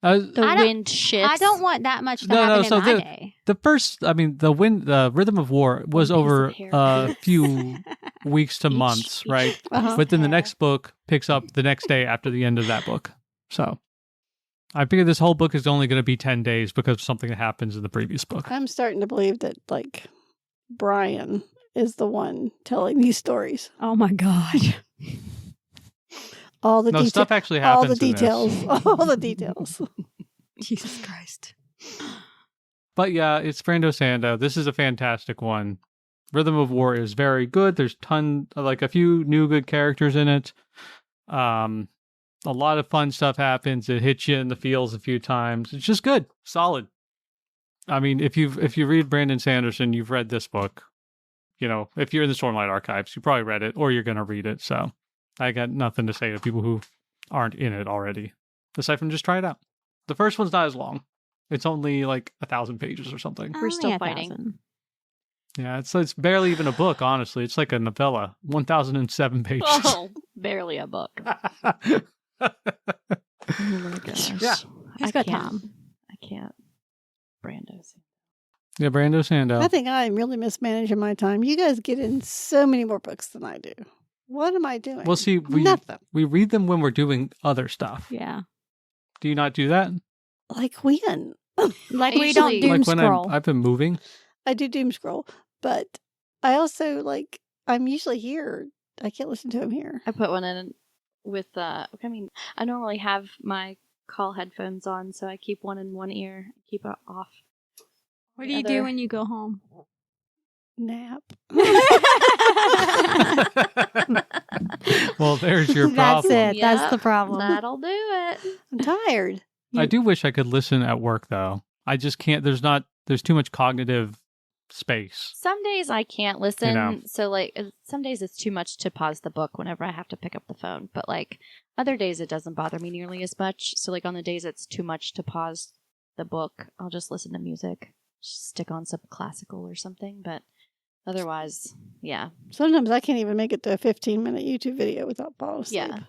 Speaker 1: The wind shifts.
Speaker 2: I don't want that much to happen in my day.
Speaker 4: The first, I mean, the Rhythm of War was over a few weeks to months, right?
Speaker 3: Uh-huh.
Speaker 4: But then the next book picks up the next day after the end of that book. So I figured this whole book is only going to be 10 days because of something that happens in the previous book.
Speaker 3: I'm starting to believe that, like, Brian is the one telling these stories.
Speaker 2: Oh my god.
Speaker 3: All the
Speaker 4: No, stuff actually happens.
Speaker 3: all the details. All the details.
Speaker 2: Jesus Christ.
Speaker 4: But yeah, it's Brando Sando. This is a fantastic one. Rhythm of War is very good. There's a few new good characters in it. A lot of fun stuff happens. It hits you in the feels a few times. It's just good. Solid. I mean, if you read Brandon Sanderson, you've read this book. You know, if you're in the Stormlight Archives, you probably read it or you're going to read it. So I got nothing to say to people who aren't in it already. Aside from just try it out. The first one's not as long. It's only like 1,000 pages or something.
Speaker 1: We're still fighting.
Speaker 4: Yeah, it's barely even a book, honestly. It's like a novella. 1,007 pages.
Speaker 1: Oh, barely a book. Oh my gosh.
Speaker 4: Yeah.
Speaker 2: Who's got Tom?
Speaker 1: I can't. Brando's.
Speaker 4: Yeah, Brando Sando.
Speaker 3: I think I'm really mismanaging my time. You guys get in so many more books than I do. What am I doing?
Speaker 4: Well, see,
Speaker 3: nothing.
Speaker 4: We read them when we're doing other stuff.
Speaker 2: Yeah.
Speaker 4: Do you not do that?
Speaker 3: Like when?
Speaker 2: Like we don't
Speaker 1: Usually-
Speaker 2: doom
Speaker 4: Like when
Speaker 2: scroll.
Speaker 4: I've been moving?
Speaker 3: I do doom scroll, but I also I'm usually here. I can't listen to him here.
Speaker 1: I put one in with, I normally have my call headphones on, so I keep one in one ear, keep it off.
Speaker 2: What do you do when you go home?
Speaker 3: Nap.
Speaker 4: Well, there's your
Speaker 2: That's
Speaker 4: problem.
Speaker 2: it. That's
Speaker 1: Yep,
Speaker 2: the problem.
Speaker 1: That'll do it.
Speaker 3: I'm tired.
Speaker 4: I do wish I could listen at work, though. I just can't. There's too much cognitive space.
Speaker 1: Some days I can't listen,
Speaker 4: You know.
Speaker 1: so some days it's too much to pause the book whenever I have to pick up the phone. But other days it doesn't bother me nearly as much. So on the days it's too much to pause the book, I'll just listen to music, just stick on some classical or something. But otherwise, yeah.
Speaker 3: Sometimes I can't even make it to a 15-minute YouTube video without falling asleep.
Speaker 1: Yeah.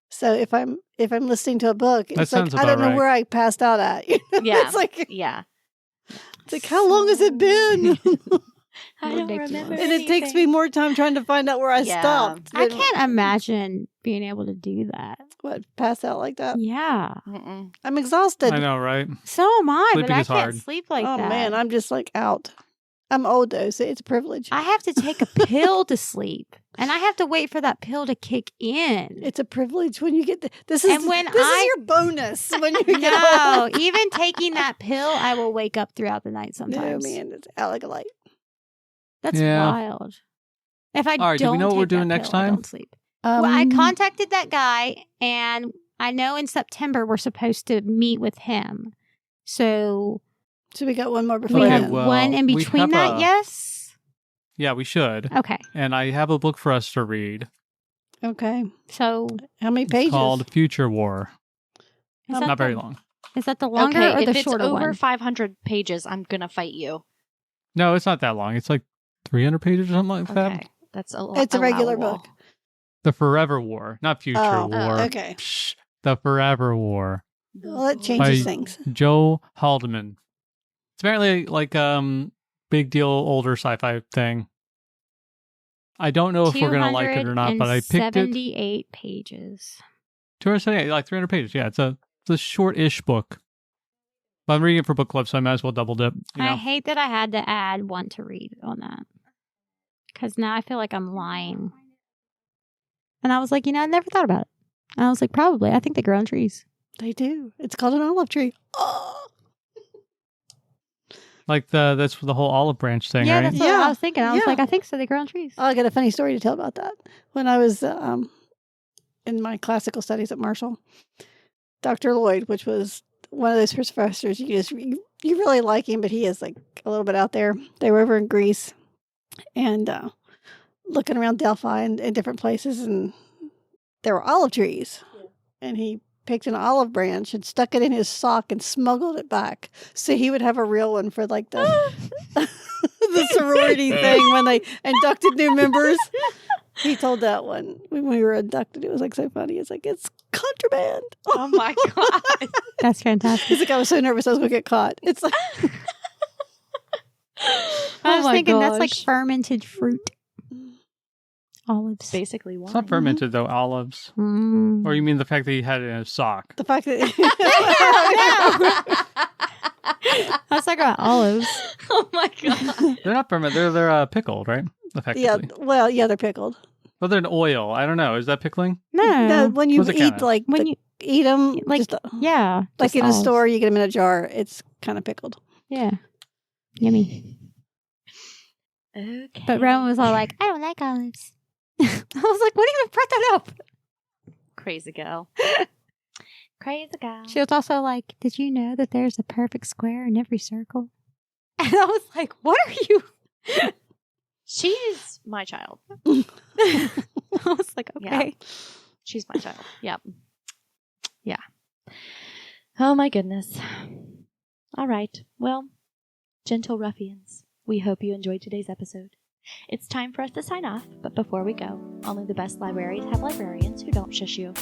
Speaker 3: So if I'm listening to a book,
Speaker 4: That
Speaker 3: it's like
Speaker 4: sounds
Speaker 3: I don't
Speaker 4: about
Speaker 3: know
Speaker 4: right.
Speaker 3: where I passed out at.
Speaker 1: Yeah.
Speaker 3: It's like
Speaker 1: Yeah.
Speaker 3: how long has it been?
Speaker 1: I don't
Speaker 2: Ridiculous.
Speaker 1: remember.
Speaker 3: And it takes me more time trying to find out where I
Speaker 1: Yeah.
Speaker 3: stopped.
Speaker 2: I
Speaker 3: than
Speaker 2: can't imagine being able to do that.
Speaker 3: what pass out like that.
Speaker 2: Yeah.
Speaker 1: Mm-mm.
Speaker 3: I'm exhausted.
Speaker 4: I know, right?
Speaker 2: So am I, but
Speaker 4: Sleeping
Speaker 2: I
Speaker 4: is
Speaker 2: can't
Speaker 4: hard.
Speaker 2: sleep like
Speaker 3: oh
Speaker 2: that.
Speaker 3: man, I'm just out. I'm old though, so it's a privilege.
Speaker 2: I have to take a pill to sleep, and I have to wait for that pill to kick in.
Speaker 3: It's a privilege when you get this is
Speaker 2: And when
Speaker 3: this is your bonus when you get
Speaker 2: No,
Speaker 3: old.
Speaker 2: even taking that pill, I will wake up throughout the night
Speaker 3: No
Speaker 2: sometimes.
Speaker 3: man, it's out like a light.
Speaker 2: That's
Speaker 4: Yeah.
Speaker 2: wild. If I
Speaker 4: All right, do
Speaker 2: don't
Speaker 4: we know what
Speaker 2: take
Speaker 4: we're doing
Speaker 2: that
Speaker 4: next
Speaker 2: pill, I
Speaker 4: time?
Speaker 2: don't sleep. Well, I
Speaker 3: Um,
Speaker 2: contacted that guy, and I know in September we're supposed to meet with him. So
Speaker 3: So we got one more before
Speaker 2: we
Speaker 4: Okay,
Speaker 2: have
Speaker 3: then.
Speaker 4: well,
Speaker 2: one in
Speaker 4: we
Speaker 2: between
Speaker 4: have
Speaker 2: that,
Speaker 4: a-
Speaker 2: yes?
Speaker 4: Yeah, we should.
Speaker 2: Okay.
Speaker 4: And I have a book for us to read.
Speaker 3: Okay.
Speaker 2: So
Speaker 3: How many
Speaker 4: It's
Speaker 3: pages?
Speaker 4: called Future War.
Speaker 2: is that
Speaker 4: Not very
Speaker 2: the-
Speaker 4: long.
Speaker 2: Is that the longer
Speaker 1: Okay,
Speaker 2: or
Speaker 1: if
Speaker 2: the
Speaker 1: it's
Speaker 2: shorter
Speaker 1: over
Speaker 2: one?
Speaker 1: 500 pages, I'm gonna fight you.
Speaker 4: No, it's not that long. It's like 300 pages or something like that.
Speaker 1: Okay, that's a lot.
Speaker 3: It's a regular book.
Speaker 4: The Forever War, not Future
Speaker 3: Oh,
Speaker 4: War.
Speaker 3: okay.
Speaker 4: Psh, the Forever War.
Speaker 3: Well, that changes
Speaker 4: By-
Speaker 3: things.
Speaker 4: Joe Haldeman. It's apparently like big deal older sci-fi thing. I don't know if we're gonna like it or not, but I picked it.
Speaker 2: 278 pages.
Speaker 4: 278, like 300 pages. Yeah, it's a short-ish book. But I'm reading it for book club, so I might as well double dip. You
Speaker 2: I
Speaker 4: know?
Speaker 2: hate that I had to add one to read on that. Because now I feel like I'm lying. And I was like, I never thought about it. And I was like, probably. I think they grow on trees.
Speaker 3: They do. It's called an olive tree. Oh.
Speaker 4: Like that's the whole olive branch thing,
Speaker 2: Yeah,
Speaker 4: right?
Speaker 2: that's what
Speaker 3: Yeah.
Speaker 2: I was thinking. I was
Speaker 3: Yeah.
Speaker 2: like, I think so. They grow on trees.
Speaker 3: I got a funny story to tell about that. When I was in my classical studies at Marshall, Dr. Lloyd, which was one of those professors, you really like him, but he is like a little bit out there. They were over in Greece and looking around Delphi and different places, and there were olive trees. Yeah. And he picked an olive branch and stuck it in his sock and smuggled it back so he would have a real one for like the the sorority thing when they inducted new members. He told that one when we were inducted. It was like so funny. It's like, it's contraband.
Speaker 1: Oh my god!
Speaker 2: That's fantastic.
Speaker 3: He's like, I was so nervous I was going to get caught. It's like,
Speaker 2: I was
Speaker 1: my
Speaker 2: thinking that's like
Speaker 1: gosh.
Speaker 2: fermented fruit. Olives.
Speaker 1: Basically wine.
Speaker 4: It's not fermented though, olives.
Speaker 2: Mm.
Speaker 4: Or you mean the fact that he had it in his sock?
Speaker 3: The fact that
Speaker 2: I was talking about olives.
Speaker 1: Oh my god.
Speaker 4: They're not fermented. They're pickled, right? Effectively.
Speaker 3: they're pickled.
Speaker 4: Well, they're in oil. I don't know. Is that pickling?
Speaker 2: No.
Speaker 3: When you
Speaker 4: What's it
Speaker 3: eat
Speaker 4: kinda?
Speaker 2: When you
Speaker 3: eat them,
Speaker 2: like, yeah,
Speaker 3: like
Speaker 2: just
Speaker 3: in a
Speaker 2: olives.
Speaker 3: store, you get them in a jar. It's kind of pickled.
Speaker 2: Yeah, yummy.
Speaker 1: Okay.
Speaker 2: But Rowan was all like, "I don't like olives." I was like, "What even brought that up?"
Speaker 1: Crazy girl. Crazy girl.
Speaker 2: She was also like, "Did you know that there's a perfect square in every circle?" And I was like, "What are you?"
Speaker 1: She's my child.
Speaker 2: I was like, "Okay."
Speaker 1: She's my child. Yep. Yeah. Oh my goodness. All right. Well, gentle ruffians, we hope you enjoyed today's episode. It's time for us to sign off, but before we go, only the best libraries have librarians who don't shush you.